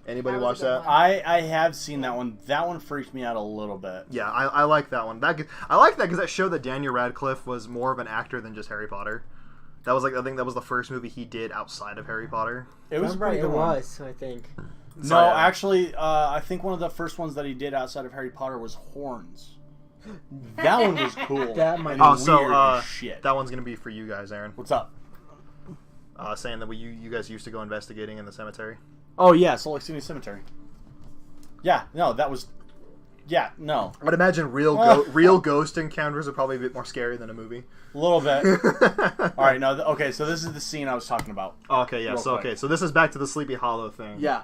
Anybody That watch was a good that? one. I have seen that one. That one freaked me out a little bit. Yeah, I like that one. I like that because that showed that Daniel Radcliffe was more of an actor than just Harry Potter. That was I think that was the first movie he did outside of Harry Potter. It was a Remember, pretty it good one. was, I think. No, actually, I think one of the first ones that he did outside of Harry Potter was Horns. That one was cool. That might and be weird as shit. That one's gonna be for you guys, Aaron. What's up? Saying that you guys used to go investigating in the cemetery. Oh yeah, Salt Lake City Cemetery. Yeah, no, that was. Yeah, no. I'd imagine real ghost encounters are probably a bit more scary than a movie. A little bit. All right, no, okay, so this is the scene I was talking about. Okay, yeah. So so this is back to the Sleepy Hollow thing. Yeah,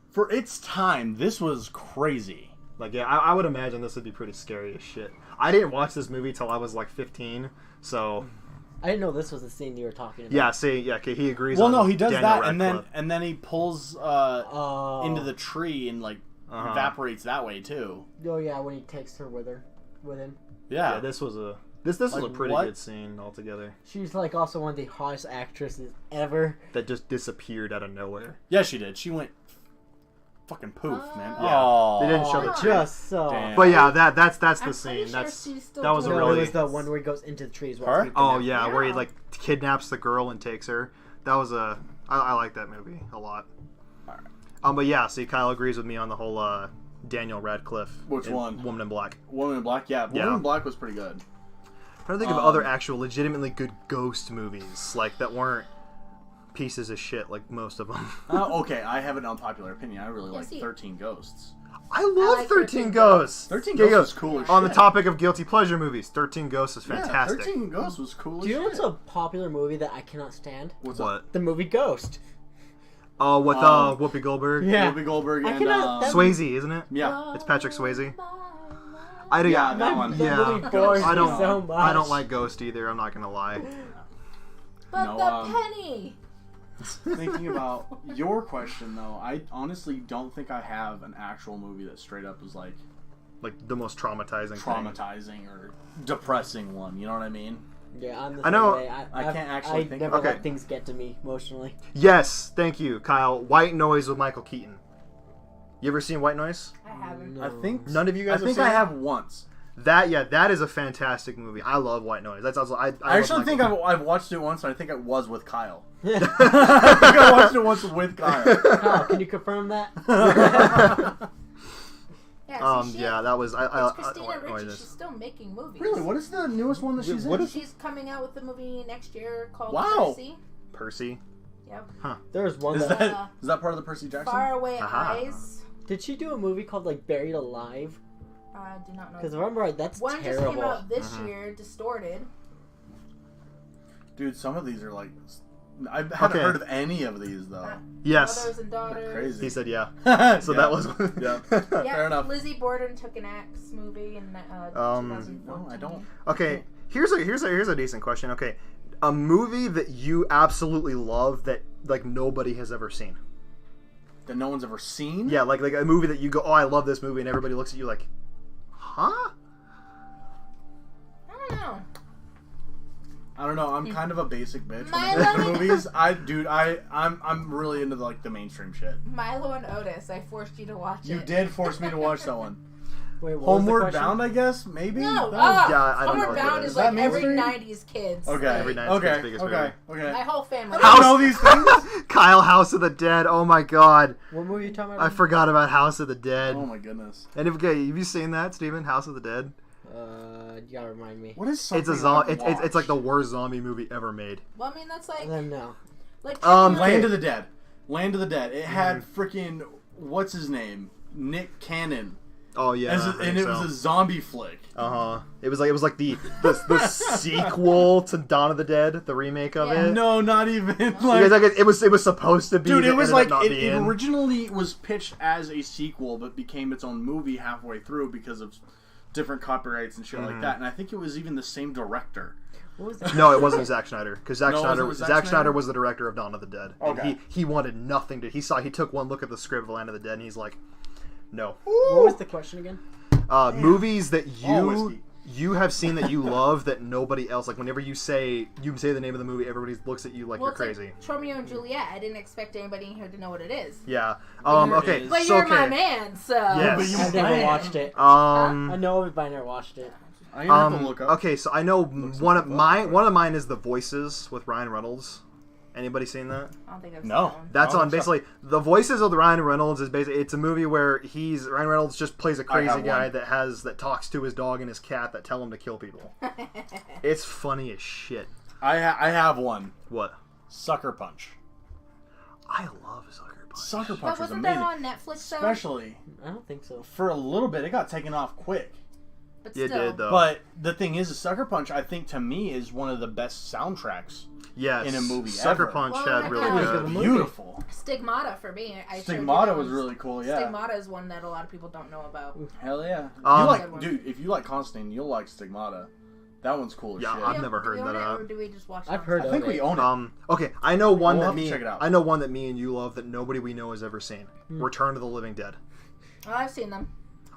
for its time, this was crazy. Like, yeah, I would imagine this would be pretty scary as shit. I didn't watch this movie till I was like 15, so. I didn't know this was the scene you were talking about. Yeah, see, yeah, okay, he agrees. Well, on no, he does Daniel that, Radcliffe. and then he pulls into the tree and like evaporates that way too. Oh yeah, when he takes her with him. Yeah, this was a this was Like, a pretty what? good scene altogether. She's like also one of the hottest actresses ever. That just disappeared out of nowhere. yeah, she did. She went fucking poof, man. Yeah, Oh, they didn't show the tree. Just so. Damn. But yeah, that's the I'm scene. pretty sure That's she's still that was a doing No, really it was the one where he goes into the trees. Her? oh yeah, where he Yeah. like kidnaps the girl and takes her. That was I like that movie a lot. Alright. But yeah, see, Kyle agrees with me on the whole Daniel Radcliffe. Which in one? Woman in Black. Woman in Black. Yeah, Woman Yeah. in Black was pretty good. I'm trying to think of other actual legitimately good ghost movies like that weren't pieces of shit like most of them. Okay, I have an unpopular opinion. I really like see. 13 Ghosts. I love like 13 Ghosts. 13 Yeah, Ghosts was cool as On the shit. topic of guilty pleasure movies, 13 Ghosts is fantastic. Yeah, 13 Ghosts was cool Do you as know shit. what's a popular movie that I cannot stand? What's What? up? The movie Ghost. Oh, with Oh. Whoopi Goldberg. Yeah. Whoopi Goldberg I and cannot- that- Swayze, isn't it? yeah. It's Patrick Swayze. I do. Yeah, that That one. movie bores I me don't. so much. I don't like Ghost either. I'm not gonna lie. But No, the penny. Thinking about your question though, I honestly don't think I have an actual movie that straight up was like Like the most traumatizing. Thing. traumatizing or depressing one. You know what I mean? Yeah, I'm the I same know- way. I can't actually think never of it. let things get to me emotionally. Yes, thank you, Kyle. White Noise with Michael Keaton. You ever seen White Noise? I haven't. No. I think None of you guys. I think have I seen have once. it? That is a fantastic movie. I love White Noise. That's also I I actually love think Michael I've watched it once. And I think it was with Kyle. Yeah. I think I watched it once with Kyle. Kyle, can you confirm that? Yeah, see, yeah, that was It's I Christina White Ricci. Noise. She's still making movies. Really? What is the newest one that she's What in? is- She's coming out with a movie next year called Wow. Percy. Percy. Yep. There's one Is that... that is that part of the Percy Jackson? Faraway Aha. Eyes. Did she do a movie called like Buried Alive? I do not know. Because remember, that's One terrible. just came out this year, Distorted. Dude, some of these are like I haven't Okay. heard of any of these though. Yes, Mothers and Daughters. Crazy. he said yeah. So Yeah. that was. Yeah. Yeah, Fair enough. Lizzie Borden took an Axe movie in 2014. No, I don't. Okay, here's a decent question. Okay, a movie that you absolutely love that like nobody has ever seen. That no one's ever seen? Yeah, like a movie that you go, oh, I love this movie, and everybody looks at you like, huh? I don't know. I don't know. I'm kind of a basic bitch when Milo- it comes to movies. I'm really into like the mainstream shit. Milo and Otis. I forced you to watch it. You did force me to watch that one. Wait, what was the Homeward question? Bound, I guess, maybe. No, Yeah, I don't know Homeward what that Bound is. is Is that like every mainstream? 90s kids. Okay. Every night's okay. biggest Okay. My Okay. whole family. I don't know these things. Kyle, House of the Dead. Oh my God, What movie are you talking I about? forgot about House of the Dead. Oh my goodness. And have you seen that, Steven? House of the Dead? You gotta remind me. What is something? It's a it's like the worst zombie movie ever made. Well, I mean, that's I like... don't know. like Land of the Dead. Land of the Dead. It had Mm-hmm. freaking what's his name? Nick Cannon. Oh yeah, And it was a zombie flick. It was like the sequel to Dawn of the Dead, the remake of Yeah. it. No, not even. Because, Like, like, it was supposed to be. dude, but it was ended like up not it being. originally was pitched as a sequel, but became its own movie halfway through because of different copyrights and shit Mm-hmm. like that. And I think it was even the same director. What was that? No, it wasn't Zack Snyder because Zack No, it wasn't Snyder with Zack Zack Snyder? Snyder was the director of Dawn of the Dead. And Okay. he wanted nothing to. He took one look at the script of Land of the Dead and he's like, no. What was the question again? Movies that whiskey. you have seen that you love that nobody else like. Whenever you say the name of the movie, everybody looks at you like well, you're it's crazy. like Romeo and Juliet. I didn't expect anybody in here to know what it is. Yeah. Here it Okay. is. But so, you're okay. my man, so... Yes. But you- I've never watched it. I know of it, but I never watched it. I have to look up. Okay, so I know one of mine is The Voices with Ryan Reynolds, Anybody seen that? I don't think I've No. seen that one. That's Oh, on basically the voices of the Ryan Reynolds is basically it's a movie where Ryan Reynolds just plays a crazy have guy one. that talks to his dog and his cat that tell him to kill people. It's funny as shit. I have one. What? Sucker Punch. I love Sucker Punch. Sucker But Punch was wasn't amazing. that on Netflix though? Especially I don't think so. for a little bit, it got taken off quick. But It still. did though. But the thing is, Sucker Punch, I think to me is one of the best soundtracks yes, in a movie Sucker ever. Punch Well, had like, really yeah. good. Movie. Beautiful. Stigmata for me. I showed you Stigmata that was one. really cool. Yeah. Stigmata is one that a lot of people don't know about. Hell yeah. Um, you Good one. like, dude? If you like Constantine, you'll like Stigmata. That one's cool as Yeah, shit. I've never heard do we that own it, up. or do we just watch it I've on heard I of think it. we own it. Okay, I know one We'll that have to me check it out. I know one that me and you love that nobody we know has ever seen. Return to the Living Dead. Oh, I've seen them.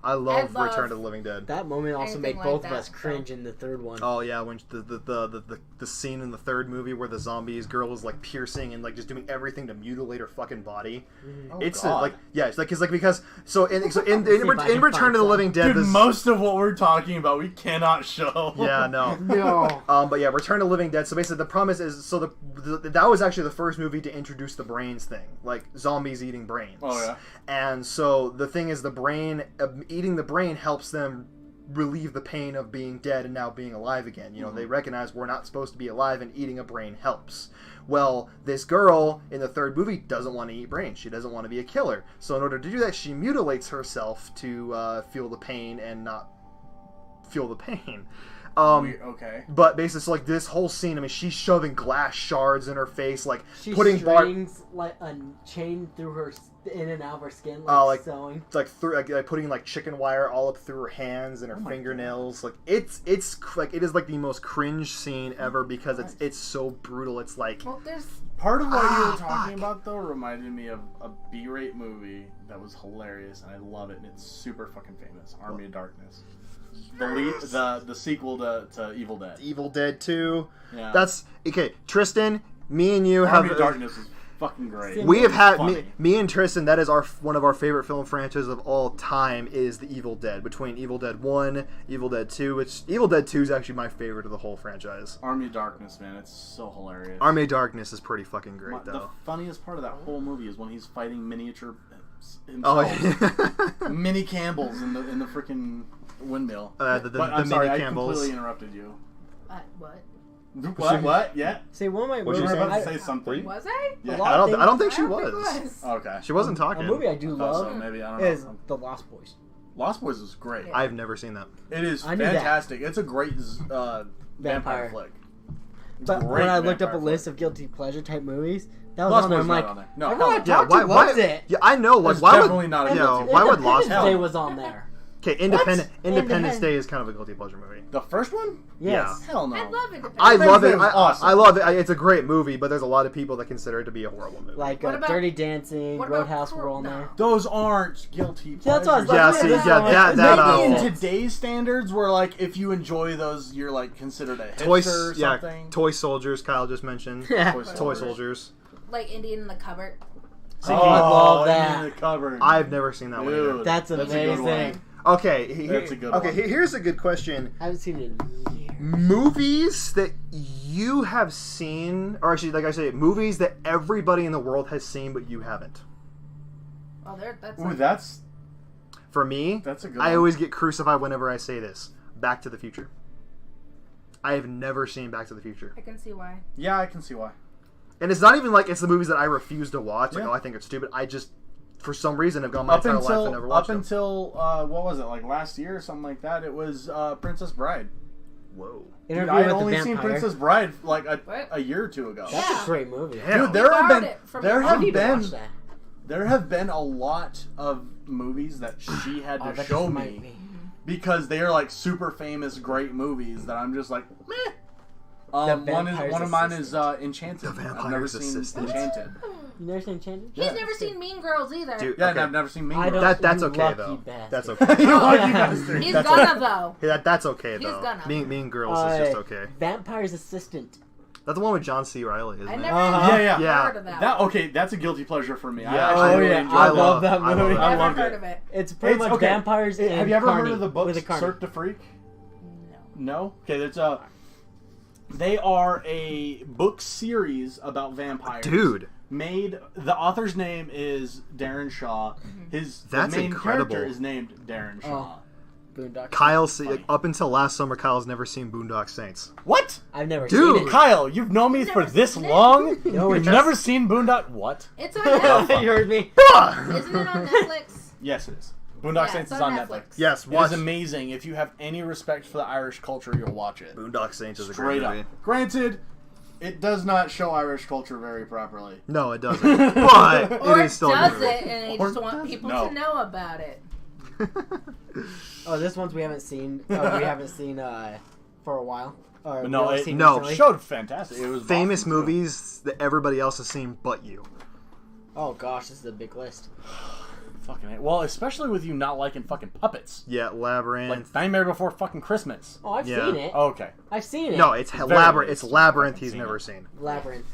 I love love- Return to the Living Dead. That moment also Anything made like both of that, us cringe in the third one. Oh yeah, when the scene in the third movie where the zombies girl is like piercing and like just doing everything to mutilate her fucking body. Oh, It's God. like yeah, it's like because in See if I can Return find to the some. Living Dead. Dude, this, most of what we're talking about, we cannot show. yeah, no. No. But yeah, Return to the Living Dead. So basically, the promise is so that was actually the first movie to introduce the brains thing, like zombies eating brains. Oh, yeah. And so the thing is, the brain eating the brain helps them relieve the pain of being dead and now being alive again. You know, they recognize we're not supposed to be alive, and eating a brain helps. Well, this girl in the third movie doesn't want to eat brains. She doesn't want to be a killer. So in order to do that, she mutilates herself to feel the pain and not feel the pain. Okay. But basically, so, like this whole scene, I mean, she's shoving glass shards in her face, like She putting strings like a chain through her in and out of her skin, like, Oh, like- sewing. like through like putting like chicken wire all up through her hands and her fingernails. Like it's like it is like the most cringe scene ever because it's so brutal. It's like Well, there's Part of what you were fuck. talking about, though, reminded me of a B-rate movie that was hilarious, and I love it, and it's super fucking famous. Army of Darkness. The sequel to Evil Dead. Evil Dead 2. Yeah. That's okay. Tristan, me and you Army have of Darkness is fucking great. we have had Funny. me and Tristan. That is one of our favorite film franchises of all time. Is the Evil Dead between Evil Dead 1, Evil Dead 2. Which Evil Dead 2 is actually my favorite of the whole franchise. Army of Darkness, man, it's so hilarious. Army of Darkness is pretty fucking great The though. funniest part of that whole movie is when he's fighting miniature Oh, himself. yeah. Mini Campbells in the freaking windmill. the But I'm sorry, mini I Campbells. completely interrupted you. what? What? Yeah? See, one of my What you movies. were about I- to say something. Was I? Yeah. lot I of don't think I she don't think was. it was. Okay. She wasn't a talking. movie I do Thought so, love maybe, I don't is know. The Lost Boys. Lost Boys is great. Yeah. I've never seen that. It is I knew that. fantastic. It's a great vampire Vampire. flick. But Great when I looked up a vampire list flick. of guilty pleasure type movies, that was Lost on there. Boys I'm not like, on there. No, everyone I hell talked why- to why- loves it. Yeah, I know. Like, It's why definitely would not a you know, guilty why would Independence Lost? Day was on there. Okay, Independence Independence- Day is kind of a guilty pleasure movie. The first one? Yes. Hell no. I love it. I love it. Day was awesome. I love it. It's a great movie, but there's a lot of people that consider it to be a horrible movie. Like What about- Dirty Dancing, what about Roadhouse were on No. there. Those aren't guilty Yeah, that's what I was pleasures. like, Yeah, look see, at yeah, this that- one. Maybe in Maybe today's standards, where like if you enjoy those, you're like considered a hipster Toy, or yeah, something. Toy Soldiers. Kyle just mentioned Yeah. Toy Soldiers. Like Indian in the Cupboard. I love in that. the cupboard. I've never seen that one either. Dude, That's a good amazing. one. Okay, That's a good okay. one. Here's a good question. I haven't seen it in years. Movies that you have seen, or actually, like I say, movies that everybody in the world has seen but you haven't. Oh, that's Ooh, that's For me, a good I one. always get crucified whenever I say this. Back to the Future. I have never seen Back to the Future. I can see why. Yeah, I can see why. And it's not even like it's the movies that I refuse to watch. Like, Yeah. oh, I think it's stupid. I just, for some reason, have gone my entire life and never watched them. what was it, like last year or something like that? It was Princess Bride. Whoa. Dude, Interview I had with only the seen Vampire. Princess Bride like What? a year or two ago. That's Yeah. a great movie. Damn. Dude, there have borrowed been it from there me. I have need to been watch that. there have been a lot of movies that she had Oh, to that show just might me be. because they are like super famous, great movies that I'm just like, meh. The One Vampire's of mine is Assistant. Enchanted. The I've never Vampire's seen Assistant. Enchanted. You never seen Enchanted? He's Yeah. never seen Mean Girls either. Dude, Yeah, okay. and I've never seen Mean I Girls. don't- That's You okay lucky though. bastard. That's okay. You lucky bastard. He's That's gonna though. Yeah, that's okay He's though. gonna. Mean Girls is just okay. Vampire's Assistant. That's the one with John C. Reilly, isn't I it? never Uh-huh. Yeah. Yeah. heard of that. That okay? That's a guilty pleasure for me. I Yeah. actually Oh, really yeah. enjoyed I that. love that I love movie. it. I Never loved heard it. of it. It's pretty much okay. vampires Have and you ever Carney, heard of the book with a Carney. Cirque du Freak? No. No. Okay, They are a book series about vampires. Dude. The author's name is Darren Shaw. The That's main incredible. character is named Darren Shaw. Boondock. Kyle, Funny. up until last summer, Kyle's never seen Boondock Saints. What? I've never Dude. seen it. Kyle, you've known me for this long? No, You've never seen Boondock? What? It's on Netflix. You heard me. Isn't it on Netflix? Yes, it is. Boondock Yeah, Saints it's is on on Netflix. Netflix. Yes, It watch is amazing. If you have any respect for the Irish culture, you'll watch it. Boondock Saints is a Straight great up. movie. Granted, it does not show Irish culture very properly. No, it doesn't. But Or it is still a does good movie. it, and they Or just want does- people no. to know about it. Oh, this one's we haven't seen. We haven't seen for a while. Or No, we only it- seen no. recently. It showed fantastic. It was Famous awesome, too. movies that everybody else has seen but you. Oh gosh, this is a big list. Fucking A. Well, especially with you not liking fucking puppets. Yeah, Labyrinth. Like Nightmare Before fucking Christmas. Oh, I've Yeah. seen it. Okay. I've seen it. No, it's Very Labyrinth. good. It's Labyrinth. Haven't He's seen never it. seen. Labyrinth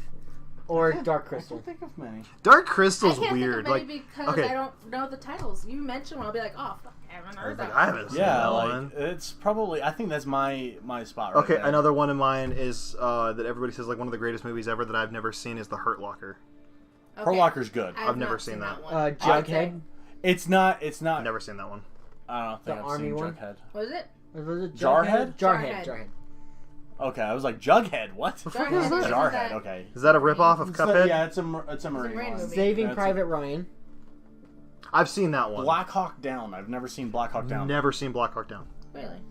or Dark I Crystal. don't think of many. Dark I Crystal's can't weird. think of Like, any because okay. I don't know the titles. You mentioned one, I'll be like, oh, fuck, I haven't heard that. I haven't seen Yeah, that like one. it's probably. I think that's my spot. Right Okay, there. another one of mine is that everybody says like one of the greatest movies ever that I've never seen is The Hurt Locker. Okay. Her Locker's good. I've I've never not seen that. one. Jughead. It's not. I've never seen that one. I don't think The I've army seen one? Jughead. Was it? Was it Jarhead? Jarhead. Jarhead. Okay, I was like Jughead. What? The fuck is that? Jarhead. Okay. Is that a ripoff of It's Cuphead? yeah, it's a Marine Marine one. movie. Saving That's Private Ryan. I've seen that one. Black Hawk Down. I've never seen Black Hawk Down. Never seen Black Hawk Down. Really?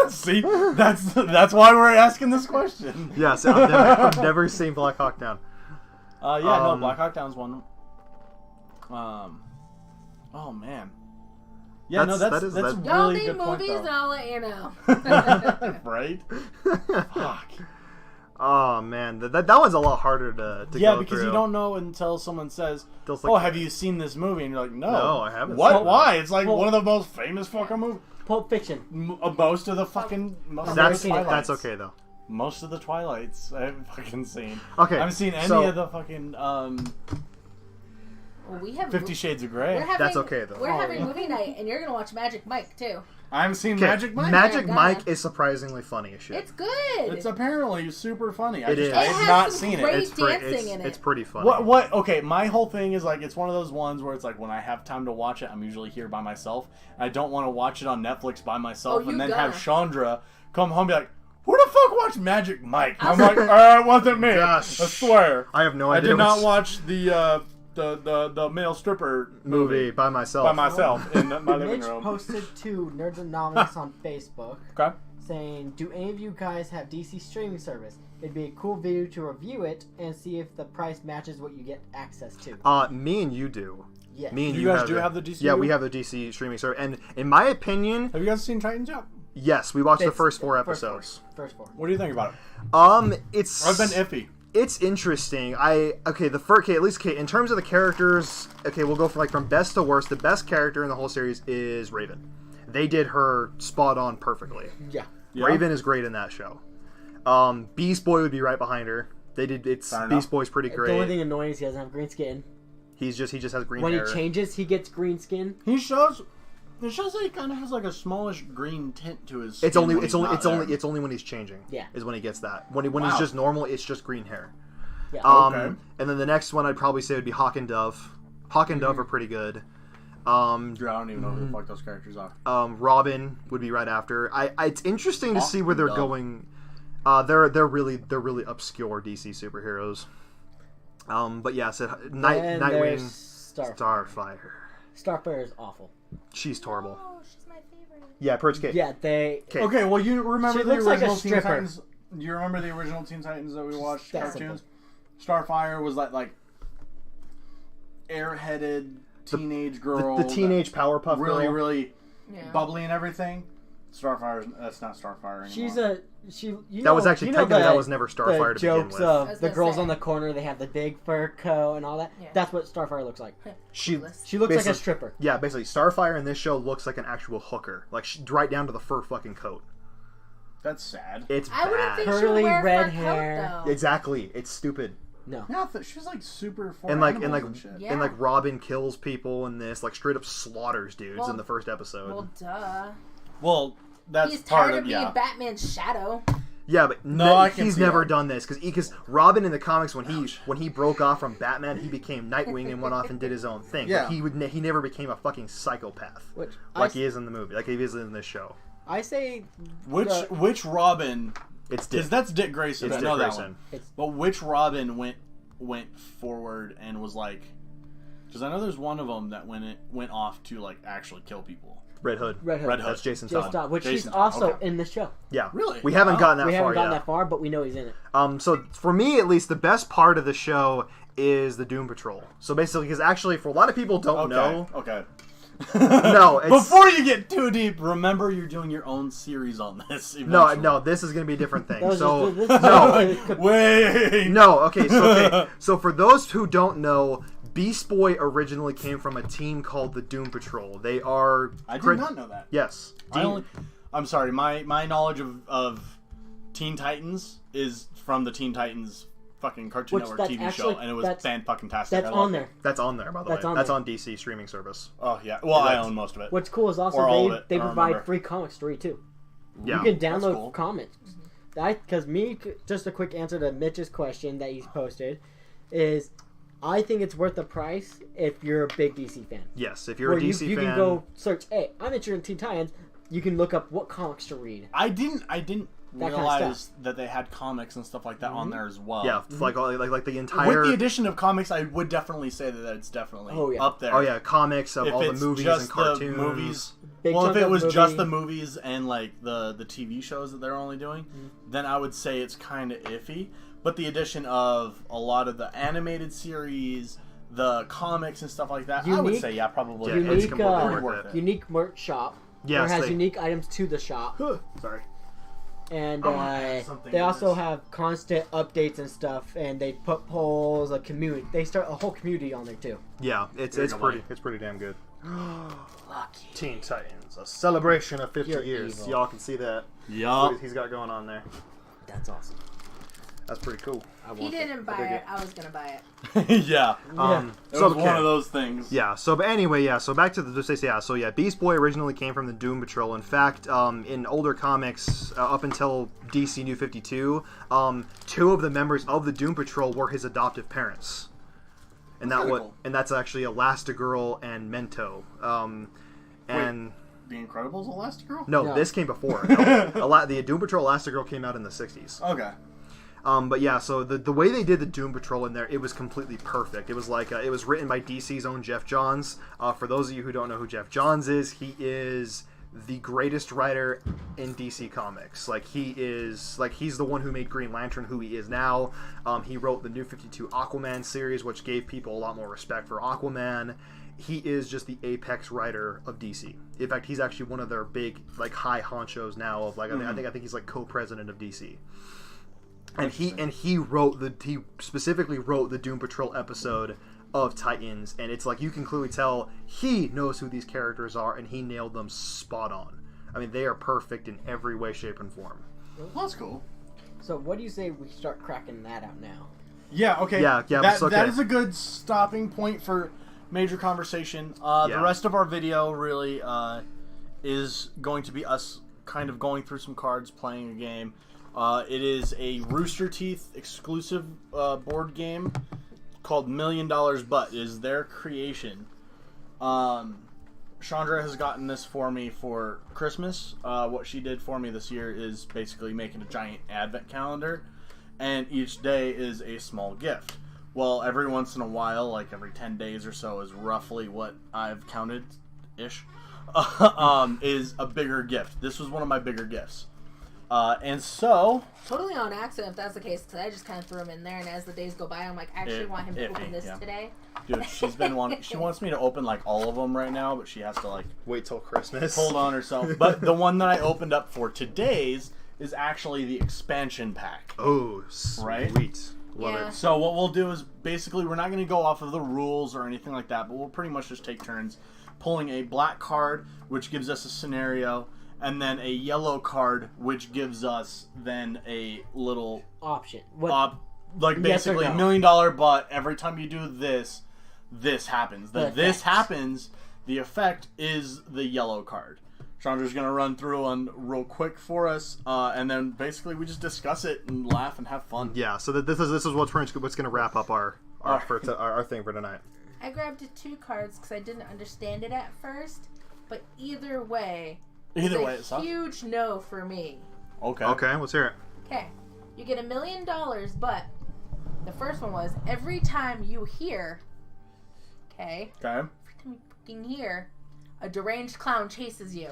See, that's why we're asking this question. Yes, I've never seen Black Hawk Down. No, Black Hawk Down's one. Oh man. Yeah, that's a Y'all really need good point, movies, and though. I'll let you know. Right? Fuck. Oh man, that one's a lot harder to Yeah, go because through. you don't know until someone says, Those, "Oh, like- have you seen this movie?" And you're like, "No, No, I haven't What? seen it. Why? It's like Well- one of the most famous fucking movies. Pulp Fiction. Most of the fucking most of That's the Twilights. that's okay though. Most of the Twilights I've fucking seen. Okay, I haven't seen any so- of the fucking Well, we have 50 Shades of We're Grey. having, That's okay, though. We're Oh, having yeah. movie night, and you're gonna watch Magic Mike too. I haven't seen Okay, Magic Mike. Magic Yeah, Mike gotta. is surprisingly funny as shit. It's good. It's apparently super funny. It is. I It have has not some seen great- it. It's dancing in it. It's pretty funny. What? Okay, my whole thing is like it's one of those ones where it's like when I have time to watch it, I'm usually here by myself. I don't want to watch it on Netflix by myself Oh, and you then gotta. have Chandra come home and be like, "Who the fuck watched Magic Mike?" I'm I like, "It wasn't me. Gosh. I swear. I have no I idea. did not which watch the male stripper movie by myself. by myself in my living Mitch room." posted to Nerds Anonymous on Facebook Okay. saying, "Do any of you guys have DC streaming service? It'd be a cool video to review it and see if the price matches what you get access to." Me and you do. Yes. Me and You you, guys do have the DC? Yeah, we have the DC streaming service, and in my opinion, Have you guys seen Titans yet? yes, we watched the It's- first four first episodes. First four. What do you think about it? It's I've been iffy. It's interesting. In terms of the characters, we'll go from best to worst. The best character in the whole series is Raven. They did her spot on perfectly. Yeah. Yeah? Raven is great in that show. Beast Boy would be right behind her. Fair Beast enough. Boy's pretty The only great. thing annoying is he doesn't have green skin. He just has green When hair. he changes, he gets green skin. It shows that he kind of has like a smallish green tint to his skin. It's only when he's not there. when he's changing. Yeah. Is when he gets that. When he's Wow. just normal, it's just green hair. Yeah. Okay. And then the next one I'd probably say would be Hawk and Dove. Hawk and Dove are pretty good. I don't even know who the fuck those characters are. Robin would be right after. It's interesting to Hawk see where and they're Dove. going. They're really obscure DC superheroes. But yeah, so and Nightwing, there's Starfire. Starfire is awful. She's horrible. Oh, she's my favorite. Yeah, Purge Kate. Yeah, they. Okay. Okay, well, you remember She the looks like a original Teen stripper. Titans? Do you remember the original Teen Titans that we watched? That's Cartoons? Starfire was like airheaded teenage girl. The teenage Powerpuff really, Girl. really Yeah. bubbly and everything. Starfire, that's not Starfire anymore. That was actually technically that was never the Starfire to begin jokes with. I of was the gonna girls say. on the corner. They have the big fur coat and all that. Yeah. That's what Starfire looks like. She She looks like a Basically- stripper. Yeah, basically Starfire in this show looks like an actual hooker, like right down to the fur fucking coat. That's sad. It's I wouldn't bad. think she Curly would wear a red fur hair. coat, though. Exactly, it's stupid. No. Yeah, she's like super for And like animals and shit. Yeah. and like Robin kills people in this, like straight up slaughters dudes Well- in the first episode. Well, duh. Well, that's He's part tired of of being Batman's shadow. Yeah, but No, he's never done this because Robin in the comics when he broke off from Batman, he became Nightwing and went off and did his own thing. Yeah. But he never became a fucking psychopath he is in the movie, like he is in this show. I say which Robin? It's Dick. Because that's Dick Grayson. It's I know Dick that Grayson. one. But which Robin went forward and was like? Because I know there's one of them that went off to like actually kill people. Red Hood. That's Jason Todd. Which Jason he's also okay. in the show. Yeah. Really? We haven't gotten that far yet. We haven't gotten that far, but we know he's in it. So for me, at least, the best part of the show is the Doom Patrol. So basically, because actually, for a lot of people don't know. Okay. No, it's... Before you get too deep, remember you're doing your own series on this. Eventually. No, this is going to be a different thing. Wait. No, okay. So for those who don't know, Beast Boy originally came from a team called the Doom Patrol. They are... I did not know that. Yes. I'm sorry, my knowledge of Teen Titans is from the Teen Titans fucking Cartoon Network TV show, and it was fan-fucking-tastic. That's on there. That's on there, by the way. That's on DC streaming service. Oh, yeah. Well, I own most of it. What's cool is also they provide remember. free comics to read, too. Yeah. You can download cool. comics. Because just a quick answer to Mitch's question that he's posted is... I think it's worth the price if you're a big DC fan. Yes, if you're a DC fan... You can go search, hey, I'm interested in Teen Titans. You can look up what comics to read. I didn't realize that they had comics and stuff like that on there as well. Yeah, like the entire... With the addition of comics, I would definitely say that it's definitely up there. Oh, yeah, comics of all the movies and cartoons. Movies, well, if it was just the movies and like the TV shows that they're only doing, then I would say it's kind of iffy. But the addition of a lot of the animated series, the comics and stuff like that, I would say, probably. Unique merch shop. Yes, it has unique items to the shop. Sorry. And they also have constant updates and stuff, and they put polls, a community. They start a whole community on there too. Yeah, it's pretty damn good. Lucky. Teen Titans, a celebration of 50 years. Evil. Y'all can see that. Yeah, he's got going on there. That's awesome. That's pretty cool. If he didn't buy it, I was gonna buy it. Yeah. It was one of those things. Yeah. So, but anyway, yeah. So back to the Beast Boy originally came from the Doom Patrol. In fact, in older comics, up until DC New 52, 2 of the members of the Doom Patrol were his adoptive parents, and that's actually Elastigirl and Mento. And The Incredibles Elastigirl? No, this came before. The Doom Patrol Elastigirl came out in the 60s. Okay. But yeah, so the way they did the Doom Patrol in there, it was completely perfect. It was like it was written by DC's own Jeff Johns. For those of you who don't know who Jeff Johns is, he is the greatest writer in DC Comics. He's the one who made Green Lantern who he is now. He wrote the New 52 Aquaman series, which gave people a lot more respect for Aquaman. He is just the apex writer of DC. In fact, he's actually one of their big high honchos now. Of I think he's co-president of DC. And he specifically wrote the Doom Patrol episode of Titans, and it's you can clearly tell he knows who these characters are, and he nailed them spot on. I mean, they are perfect in every way, shape, and form. Well, that's cool. So, what do you say we start cracking that out now? Yeah. Okay. Yeah. That is a good stopping point for major conversation. The rest of our video really is going to be us kind of going through some cards, playing a game. It is a Rooster Teeth exclusive board game called $1 Million Butt. It is their creation. Chandra has gotten this for me for Christmas. What she did for me this year is basically making a giant advent calendar, and each day is a small gift. Well, every once in a while, every 10 days or so is roughly what I've counted-ish, is a bigger gift. This was one of my bigger gifts. And so... Totally on accident if that's the case, because I just kind of threw him in there, and as the days go by, I'm like, I actually want him to open this today. Dude, she's been wanting... She wants me to open, all of them right now, but she has to, wait till Christmas. Hold on herself. But the one that I opened up for today's is actually the expansion pack. Oh, sweet. Right? Love it. So what we'll do is, basically, we're not going to go off of the rules or anything like that, but we'll pretty much just take turns pulling a black card, which gives us a scenario, and then a yellow card, which gives us then a little option. Basically $1 million butt. Every time you do this happens. This happens. The effect is the yellow card. Chandra's going to run through one real quick for us, and then basically we just discuss it and laugh and have fun. Yeah, so this is what's going to wrap up our thing for tonight. I grabbed 2 cards because I didn't understand it at first, but either way, It sucks. Huge no for me. Okay. Okay, let's hear it. Okay, you get $1 million, but the first one was every time you hear, every time you fucking hear, a deranged clown chases you.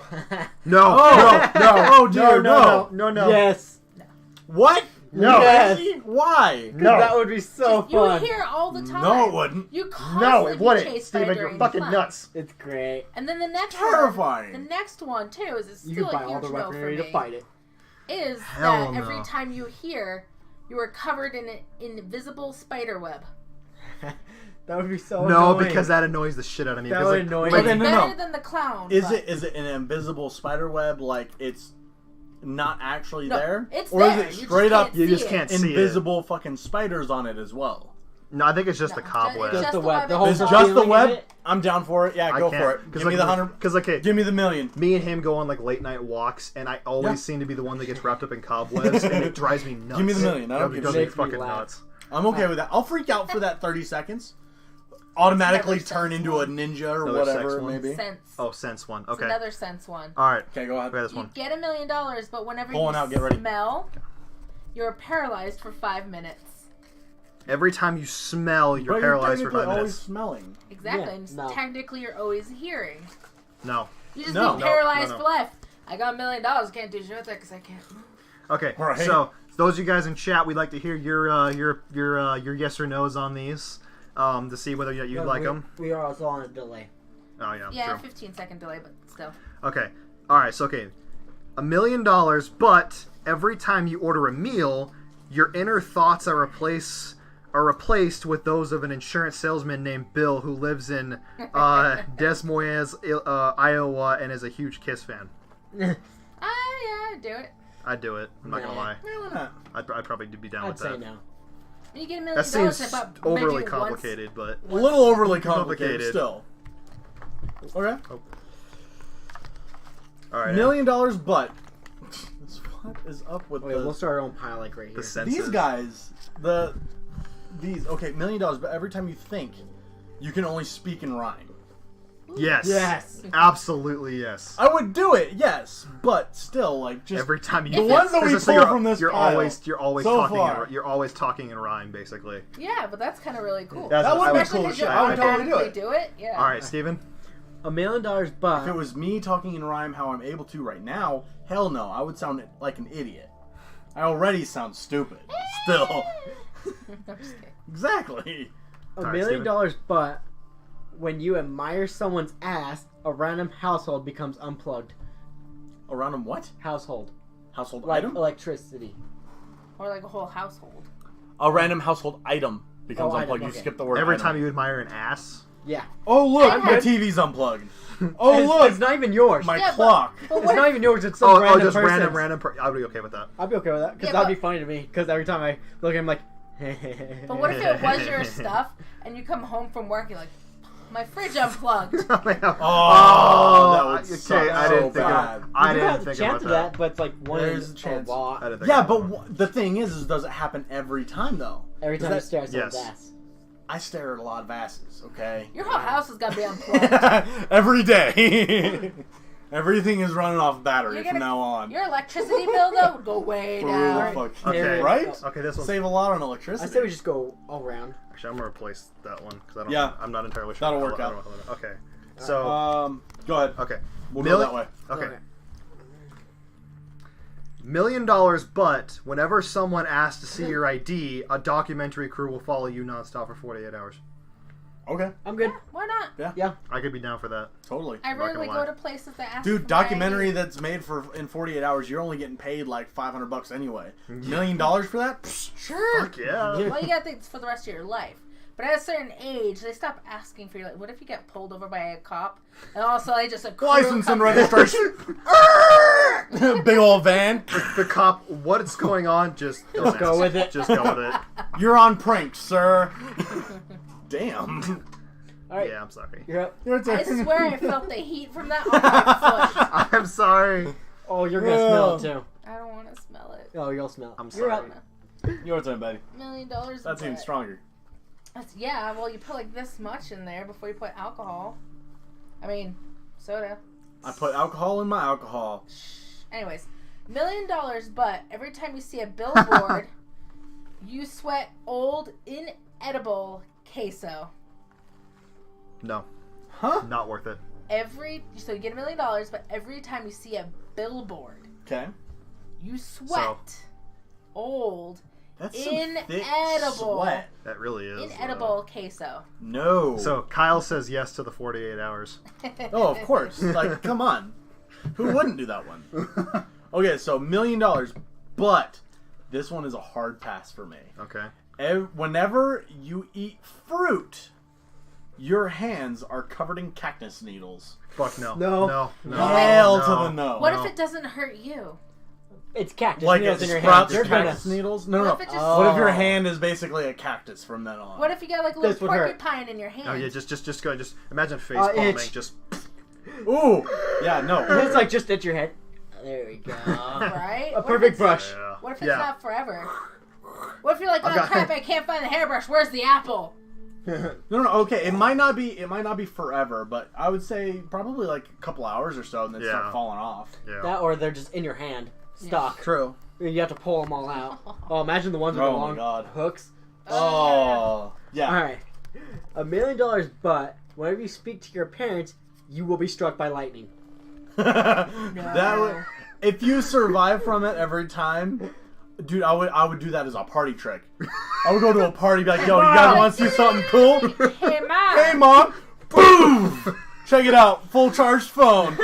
No. Oh, dear, No. Yes. What? No. Yes. Why? No. That would be so You fun. hear all the time. No, it wouldn't. You No, constantly it be wouldn't. chased by a Steven, you're deranged fucking clown. nuts. It's great. And then the next Terrifying. one, the next one too, is it's You still can buy a all huge the no for weaponry me. to fight it. Is Hell that every no. time you hear, you are covered in an invisible spider web. That would be so No, annoying. because that annoys the shit out of me. That because, would annoy It's me. Okay, no. better than the clown. Is but- it an invisible spider web, like it's not actually No, there? it's or there. is it You straight just up can't You see just it. can't see invisible fucking spiders on it as well? No, I think it's just No, the cobweb. just Just the the web. web The whole Is itself. just the feeling of web? it? I'm down for it. Yeah, I go can't. for it. Give me the 100. Because okay, Give me the million. me and him go on like late night walks, and I always seem to be the one that gets wrapped up in cobwebs, and it drives me nuts. Give me the million. I don't It give a does me shit. Makes me fucking laugh. nuts. I'm okay with that. I'll freak out for that 30 seconds. Automatically Another turn sense into a one. ninja or Another sex whatever, one? maybe. Sense. Oh, sense one. It's Okay. another sense one. All right. Okay, go ahead. Okay, this You one. get $1 million, but whenever Pulling you out, get ready. smell, you're paralyzed for 5 minutes. Every time you smell, you're But paralyzed for technically 5 always minutes. smelling. Exactly. Yeah, and no. technically, you're always hearing. No. You just No. be No, paralyzed no. for life. I got $1 million. Can't do shit with it because I can't move. Okay. Right. So those of you guys in chat, we'd like to hear your yes or no's on these, to see whether you'd But like them. We are also on a delay. Oh yeah. Yeah, True. 15-second delay, but still. Okay. All right. So okay, $1 million, but every time you order a meal, your inner thoughts are replaced with those of an insurance salesman named Bill who lives in Des Moines, Iowa, and is a huge Kiss fan. Yeah, I'd do it. I'd do it. I'm not gonna Nah. lie. Yeah, why not? I'd probably be down I'd with say that. no. You get $1 million. That seems if I overly maybe complicated, but A little overly complicated, Complicated. still. Okay. all right. $1 million, but what is up with Wait, we'll start our own pile like right here. The senses. these guys? $1 million, but every time you think, you can only speak in rhyme. Yes. Yes. Absolutely yes. I would do it, yes, but still, like, just Every time you the ones that we so pull from this you're pile always so talking far. you're always talking in rhyme basically. Yeah, but that's kind of really cool. That's- That would I be would- cool Especially as because shit. you I would totally do automatically it. do it. Yeah. All right, Steven. $1 million, but If it was me talking in rhyme how I'm able to right now, hell no, I would sound like an idiot. I already sound stupid. Still. I'm just kidding. Exactly. $1 right, million, Steven. but when you admire someone's ass, a random household becomes unplugged. A random what? Household. Household Like item? electricity. Or like a whole household. A random household item becomes Oh, item, unplugged. You okay. skip the word Every item. time you admire an ass. Yeah. Oh, look! I My had- TV's unplugged. Oh, It's look! not even yours. My Yeah, but- clock. But It's what not if, even yours. It's some random Just person's. random. I'd be okay with that. I'd be okay with that because Yeah, that'd but- be funny to me. Because every time I look at him, like, but what if it was your stuff and you come home from work, you're like, my fridge unplugged. Oh, that would okay, suck I so didn't think bad. I You do didn't have the think chance about of that. that, but it's like one There's in a chance. a lot. I didn't think Yeah, about but that. the thing is, does it happen every time, though? Every Does time you that- stare at someone's Yes. ass. I stare at a lot of asses, okay? Your whole house is gonna be unplugged. Every day. Everything is running off battery You're from gonna- now on. Your electricity bill though would go way For down. real, fuck. Okay. Right? Okay, this one. Save a lot on I electricity. say we just go all around. Actually, I'm gonna replace that one because I don't. Yeah. I'm not entirely sure. That'll I work don't out. know. Okay. So. Go ahead. okay. We'll go that way. Okay. $1 million, but whenever someone asks to see your ID, a documentary crew will follow you nonstop for 48 hours. Okay. I'm good. Why not? Yeah. I could be down for that. Totally. I I'm not rarely gonna go lie. to places that ask Dude, for my documentary ID. that's made in 48 hours, you're only getting paid like $500 anyway. $1 million for that? Psh, sure. Fuck yeah. Well, you gotta think it's for the rest of your life. But at a certain age, they stop asking for your, like, what if you get pulled over by a cop? And also, they just, a crew License and comes- registration. Big old van. The cop, what's going on? Just don't go ask. with it. Just go with it. You're on prank, sir. Damn. All right. Yeah, I'm sorry. You're up. Your turn. I swear I felt the heat from that on my foot. I'm sorry. Oh, you're gonna smell it too. I don't want to smell it. Oh, you'll smell it. I'm You're sorry. up. Your turn, buddy. $1 million. That's even stronger. Yeah, well, you put like this much in there before you put alcohol. I mean, soda. I put alcohol in my alcohol. Anyways, $1 million, but every time you see a billboard, you sweat old, inedible queso. No. Huh? Not worth it. So you get $1 million, but every time you see a billboard, Okay. you sweat old, That's some thick inedible, sweat. That really is. inedible queso. No. So Kyle says yes to the 48 hours. Oh, of course. Like, come on. Who wouldn't do that one? Okay, so $1 million, but this one is a hard pass for me. Okay. Whenever you eat fruit, your hands are covered in cactus needles. Fuck no. No. No. No. Hell no. to the no. What if it doesn't hurt you? It's cactus Like needles it in your sprouts hand. You're cactus gonna. needles? No, What no. if it just- What if your Oh. hand is basically a cactus from then on? What if you got like a little This would hurt. porcupine in your hand? Oh yeah, just go. Just imagine face Itch. palming. Just Ooh. Yeah, no. It's like just at your head. There we go. Right? A perfect brush. yeah. What if it's Yeah. not forever? What if you're like, oh I've got- crap, I can't find the hairbrush. Where's the apple? No, okay. It might not be forever, but I would say probably like a couple hours or so, and then Yeah. start falling off. Yeah. That or they're just in your hand, stuck. True. You have to pull them all out. Oh, imagine the ones with the Oh my long God. hooks. Oh. Yeah. All right, $1 million, but whenever you speak to your parents, you will be struck by lightning. That would, if you survive from it every time, dude, I would do that as a party trick. I would go to a party, be like, yo, you guys want to see something cool? Hey, Mom. Hey, mom, boom! Check it out, full charged phone.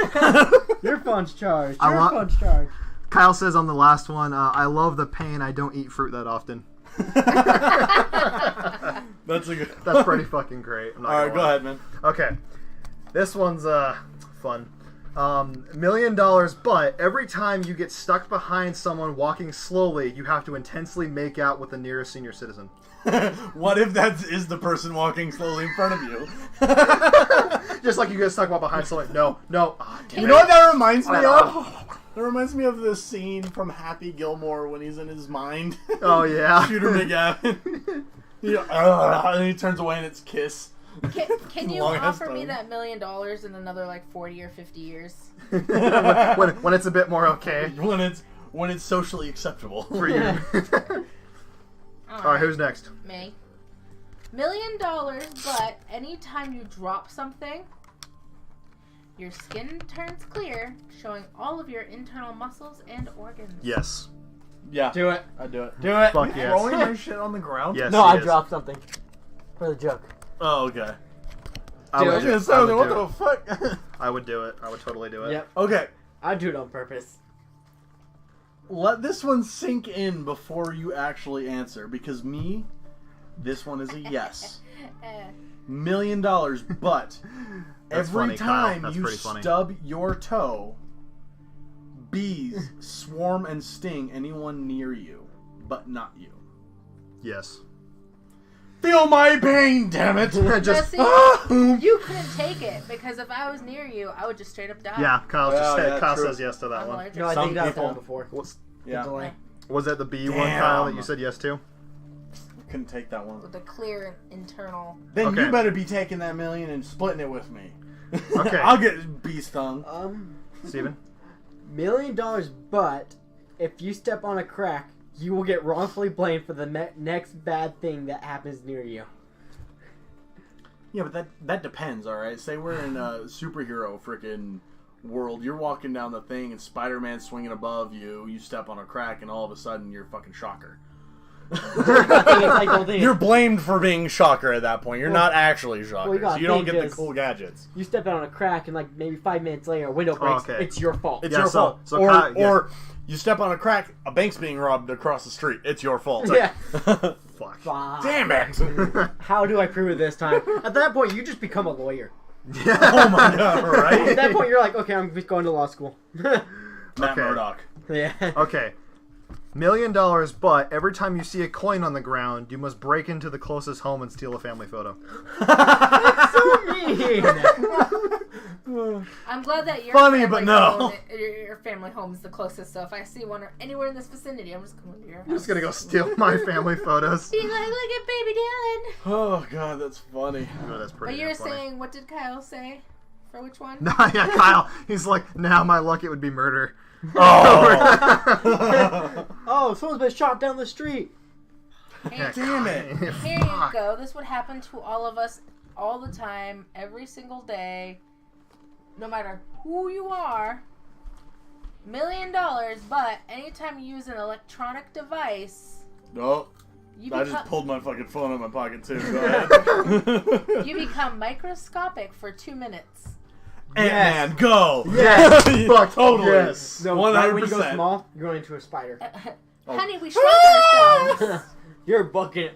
Your phone's charged. I Your want- phone's charged. Kyle says on the last one, I love the pain. I don't eat fruit that often. That's a good. That's pretty fucking great. I'm not All right, gonna go lie. ahead, man. Okay, this one's fun. $1 million, but every time you get stuck behind someone walking slowly, you have to intensely make out with the nearest senior citizen. What if that is the person walking slowly in front of you? Just like you get stuck while behind someone. No. Oh, damn You know what that reminds me Oh. of? That reminds me of the scene from Happy Gilmore when he's in his mind. Oh yeah. Shooter McGavin. And he turns away and it's Kiss. Can you Long ass offer me tongue. that $1 million in another like 40 or 50 years? when it's a bit more okay When it's socially acceptable. for you. All right, who's next? Me. $1 million, but anytime you drop something, your skin turns clear, showing all of your internal muscles and organs. Yes. Yeah. Do it. I do it. Do it. Fuck yes. Throwing my shit on the ground? Yes. No, he I is. dropped something. For the joke. Oh, okay. I Do would it. do it. I I was would what do the it. fuck? I would do it. I would totally do it. Yep. Okay. I do it on purpose. Let this one sink in before you actually answer, because this one is a yes. $1 million, but That's every funny, Kyle. time That's you pretty funny. stub your toe, bees swarm and sting anyone near you, but not you. Yes. Feel my pain, damn it! Just You couldn't take it, because if I was near you, I would just straight up die. yeah. Kyle Well, just said. yeah, Kyle true. says yes to that I'm one. allergic. No, I Some think that's people- one before. What's, Yeah, Delay. was that the B one, Damn. Kyle, that you said yes to? couldn't take that one. With a clear internal. Then Okay. you better be taking that $1 million and splitting it with me. Okay. I'll get bee stung. Steven? $1 million, but if you step on a crack, you will get wrongfully blamed for the next bad thing that happens near you. Yeah, but that depends, alright? Say we're in a superhero freaking world. You're walking down the thing and Spider-Man's swinging above you. You step on a crack and all of a sudden you're fucking Shocker. You're blamed for being Shocker at that point. You're not actually Shocker. you gotta So you don't think get the is- cool gadgets. You step out on a crack and like maybe 5 minutes later a window breaks. okay. It's your fault. It's Yeah, your so- fault. so or, Kyle- yeah. or you step on a crack, a bank's being robbed across the street. It's your fault. yeah. Fuck. Fuck. Damn it! How do I prove it this time? At that point, you just become a lawyer. Oh my god, At right? that point, you're like, okay, I'm just going to law school. Matt Okay. Murdock. yeah. Okay. $1 million, but every time you see a coin on the ground, you must break into the closest home and steal a family photo. That's so mean. I'm glad that your Funny, family but no. home, your family home is the closest. So if I see one anywhere in this vicinity, I'm just going to your house. I'm just gonna go steal my family photos. Be like, look at baby Dylan. Oh god, that's funny. Oh, that's pretty But you're funny. saying, what did Kyle say? For which one? No, yeah, Kyle. He's like, now my luck it would be murder. Oh, Oh, someone's been shot down the street. Here, damn it. here you go. This would happen to all of us all the time, every single day, no matter who you are. $1 million, but anytime you use an electronic device, No, you I become, just pulled my fucking phone out of my pocket too. Go ahead. you become microscopic for 2 minutes. Ant-Man, go! Yes! Fuck, Totally. yes. No, 100%. right when you go small, you're going into a spider. Honey, we shrunk ourselves. You're bucking.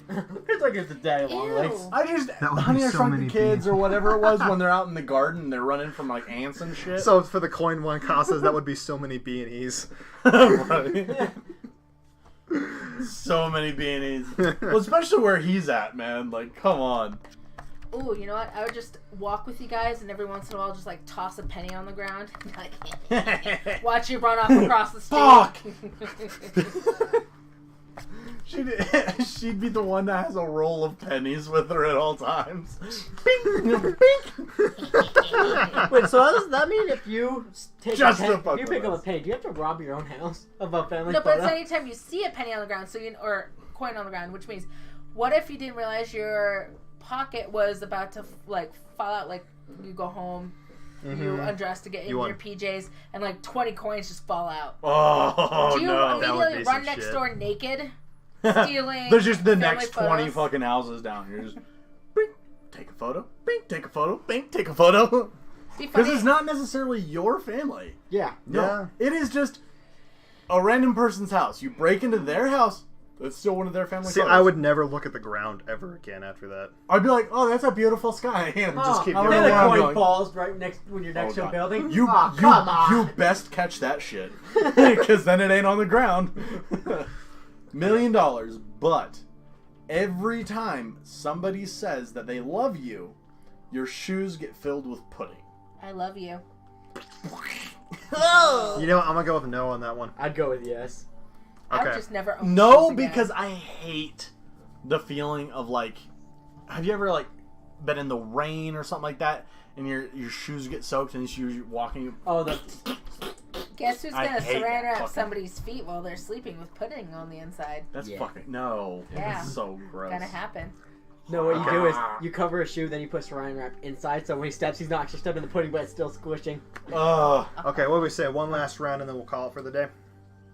It's like it's a daddy long Ew. legs. I just, That would Honey, be I so Shrunk the many Kids beans. or whatever it was when they're out in the garden and they're running from like ants and shit. So for the coin one, Kyle says that would be so many B&Es. Right. So many beanies. Well, especially where he's at, man. Like, come on. Ooh, you know what? I would just walk with you guys and every once in a while just like toss a penny on the ground. Like, watch you run off across the Fuck! stage. She'd be the one that has a roll of pennies with her at all times. Wait, so does that mean if you take Just a to penny, fuck if you pick with up a us. penny, do you have to rob your own house of a family No, but it's photo? anytime you see a penny on the ground, or coin on the ground, which means, what if you didn't realize your pocket was about to like fall out? Like you go home, you undress to get in your PJs, and like 20 coins just fall out. Oh, Do you no. That would immediately be run some next shit. door naked, stealing? There's just the family next 20 photos? fucking houses down. You're just, bing, take a photo, bing, take a photo, bing, take a photo. Be Because funny. it's not necessarily your family. Yeah. No, Yeah. it is just a random person's house. You break into their house, it's still one of their family See, photos. I would never look at the ground ever again after that. I'd be like, oh, that's a beautiful sky. And just keep Oh, doing and it. then where a I'm coin going. falls right next when you're next Oh, to a God. building. You, oh, come on. you best catch that shit. Because then it ain't on the ground. $1 million, but every time somebody says that they love you, your shoes get filled with pudding. I love you. You know what? I'm gonna go with no on that one. I'd go with yes. I would Okay. just never own No, shoes again. because I hate the feeling of like, have you ever like been in the rain or something like that, and your shoes get soaked and you're walking? Oh, the Guess who's I gonna hate saran wrap fucking- somebody's feet while they're sleeping with pudding on the inside? That's Yeah. fucking no. Yeah. That's so gross. Gonna happen. no. What you do is you cover a shoe, then you put saran wrap inside, so when he steps, he's not actually stepping in the pudding, but it's still squishing. Ugh. Okay, what do we say? One last round and then we'll call it for the day?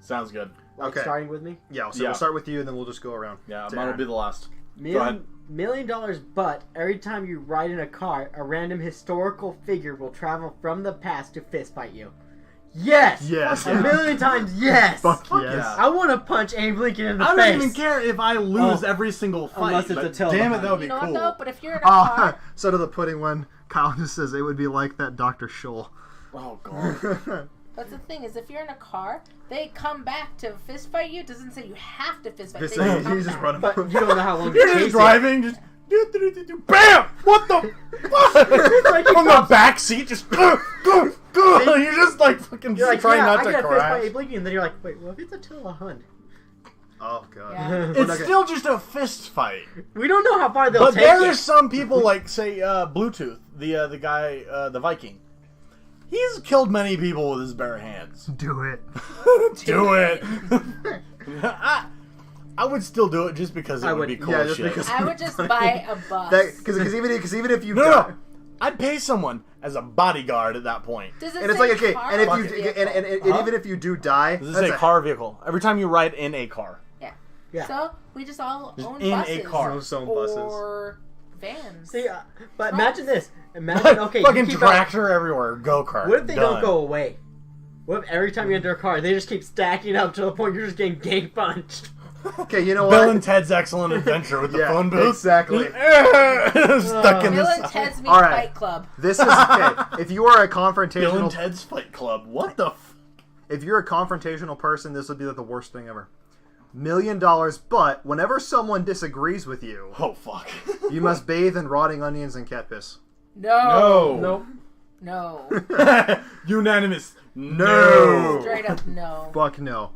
Sounds good. Like, Okay. starting with me. Yeah, so Yeah. we'll start with you and then we'll just go around. Yeah, To mine will Aaron. be the last. $1 million, but every time you ride in a car, a random historical figure will travel from the past to fistfight you. Yes! Yes. A million times yes! Fuck Fuck yes. yeah. I want to punch Abe Lincoln in the I face. don't even care if I lose Oh. every single fight. Unless it's but a tail damn it, behind. that would be You know cool. what though? But if you're in a car, So to the pudding one, Kyle just says it would be like that Dr. Scholl. Oh god. but the thing is, if you're in a car, they come back to fist fight you. It doesn't say you have to fist fight. Just They say just come he's just back. running. But you don't know how long You're to just chase driving, just bam! What the fuck? like he From the pops- back seat, just go. You're just like fucking You're like, trying yeah, not I to get a fist fight crash. Abe Lincoln, and then you're like, wait, what if it's Attila Hunt? Oh god. Yeah. It's Okay. still just a fist fight. We don't know how far they'll But take there are it. some people like, say, Bluetooth, the guy, the Viking. He's killed many people with his bare hands. Do it. Do it. I would still do it just because it I would would- be cool yeah, as just shit. because- I would just buy a bus. Because even if you No, die, I'd pay someone as a bodyguard at that point. Does it and it's say like okay, car and if or you vehicle? and Huh? even if you do die, This is that's a car vehicle. Every time you ride in a car. Yeah. So we just all Just own in a buses. car. Those own buses. Or vans. See, but imagine this. Imagine, okay, you Fucking keep tractor everywhere. Go kart. What if they don't Done. go away? What if every time you enter a car, they just keep stacking up to the point you're just getting gang punched? Okay, you know Bill what? and Ted's Excellent Adventure with the Yeah, phone booth. exactly. Stuck in Bill the and side. Ted's meet All right. Fight Club. This is okay. If you are a Bill and confrontational, Ted's Fight Club. What the? if you're a confrontational person, this would be like the worst thing ever. $1 million, but whenever someone disagrees with you, Oh, fuck. you must bathe in rotting onions and cat piss. No. Nope. No. Unanimous. No. Straight up no. Fuck no.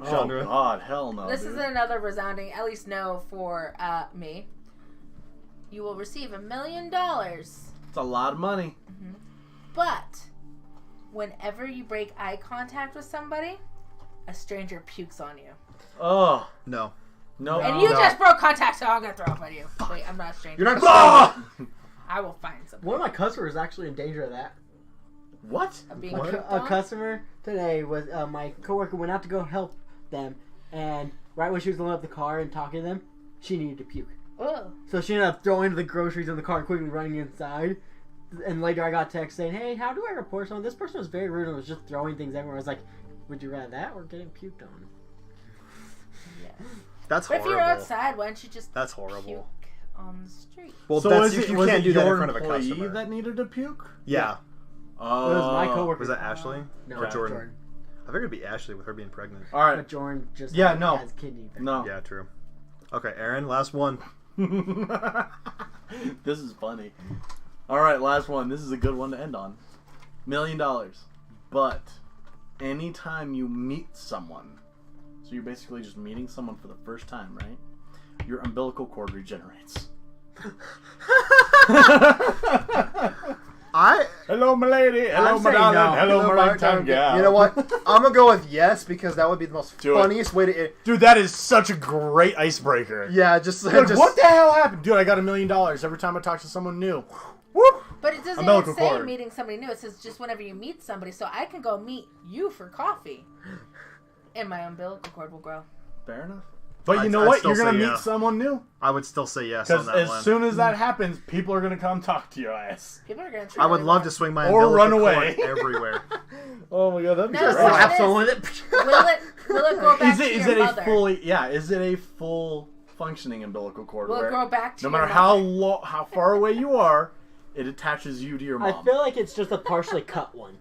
Oh, Chandra. God. Hell no, This dude. is another resounding, at least no for me. You will receive $1 million, It's a lot of money. but whenever you break eye contact with somebody, a stranger pukes on you. Oh. No. No. And you No. just broke contact, so I'm gonna throw up on you. Wait, I'm not a stranger. You're not. Ah! I will find something. One of my customers is actually in danger of that. What? Of being What? puked A on? customer today was my coworker went out to go help them, and right when she was loading up the car and talking to them, she needed to puke. Ugh. So she ended up throwing the groceries in the car and quickly running inside. And later I got a text saying, "Hey, how do I report someone? This person was very rude and was just throwing things everywhere." I was like, "Would you rather that or getting puked on?" Yeah. That's But if horrible. you're outside, why don't you just That's horrible. puke on the street? Well, So that's, was you was can't do that in your front of a employee customer. that needed to puke? Yeah. Oh. It was my coworker. Was that Ashley? No, Or Jordan? Jordan. I figured it'd be Ashley with her being pregnant. All right. But Jordan just Yeah, no. has kidney infection. No. Yeah, true. Okay, Aaron, last one. This is funny. All right, last one. This is a good one to end on. $1 million. But anytime you meet someone, so you're basically just meeting someone for the first time, right? Your umbilical cord regenerates. Hello, my lady. Hello, I'm my saying darling. no. Hello, my my lifetime gal. You know what? I'm gonna go with yes because that would be the most Do it. funniest way to. Dude, that is such a great icebreaker. Yeah, just Like, just what the hell happened? Dude, I got $1 million every time I talk to someone new. Whoop! But it doesn't Umbilical even say cord. meeting somebody new. It says just whenever you meet somebody. So I can go meet you for coffee. And my umbilical cord will grow. Fair enough. But you I'd- know I'd what? still You're going to say meet yeah. someone new. I would still say yes on Because that as one. soon as that happens, people are going to come talk to your ass. People are going to try I would really love hard. to swing my Or umbilical run cord away. everywhere. Oh my god, that'd be No, great. so Slap it is. someone with it. Will it grow back Is it to is your it mother? a fully is it a full functioning umbilical cord? Will it where grow back to no your matter how mother? how far away you are, it attaches you to your I mom. feel like it's just a partially cut one.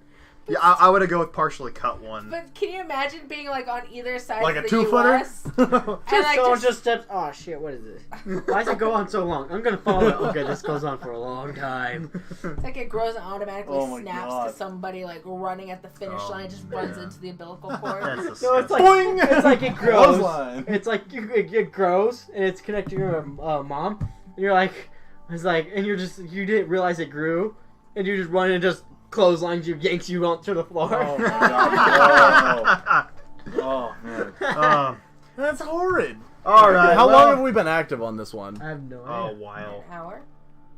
Yeah, I would have go with partially cut one. But can you imagine being like on either side Like of a the 2-footer? US? And like Someone just, just steps. Oh shit! What is this? Why does it go on so long? I'm gonna follow it. Okay, this goes on for a long time. it's like it grows and automatically Oh my snaps God. to somebody like running at the finish Oh, line, just man. runs into the umbilical cord. That's No, it's disgusting. like Boing! it's like it grows. Clothesline. It's like it grows and it's connected to your mom. And you're like, it's like, and you didn't realize it grew, and you just run and just clotheslines you, yanks you onto the floor. Oh my god. Oh man. That's horrid. All right. How well, long have we been active on this one? I have no Oh, idea. wow. An hour?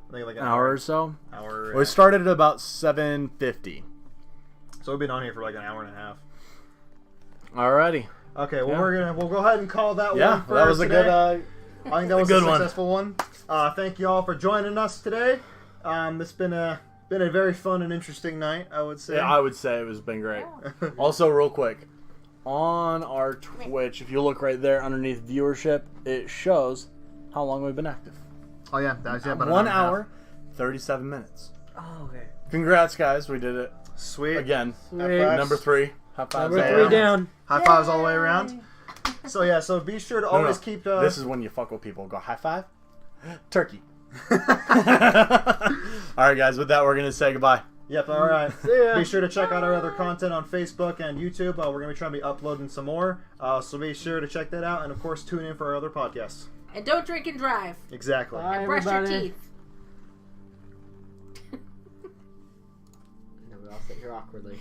I think like An hour or so. Hour. We started at about 7:50. So we've been on here for like an hour and a half. Alrighty. Okay, well Yeah. we'll go ahead and call that Yeah, one for that was a today. good. I think that was good a one. successful one. Thank you all for joining us today. It's been a very fun and interesting night, I would say. Yeah, I would say it has been great. Also, real quick, on our Twitch, if you look right there underneath viewership, it shows how long we've been active. Oh yeah, that was about 1 an hour. hour, 37 minutes. Oh, okay. Congrats, guys. We did it Sweet. again. Sweet. fives. Number 3. High fives. Number Yeah. 3 down. High fives all the way around. So yeah, so be sure to No, always no. keep. This is when you fuck with people. Go high five. Turkey. All right, guys. With that, we're gonna say goodbye. Yep. All right. See ya. Be sure to check out our other content on Facebook and YouTube. We're gonna be trying to be uploading some more. So be sure to check that out, and of course, tune in for our other podcasts. And don't drink and drive. Exactly. Bye, Brush your everybody. teeth. No, we all sit here awkwardly.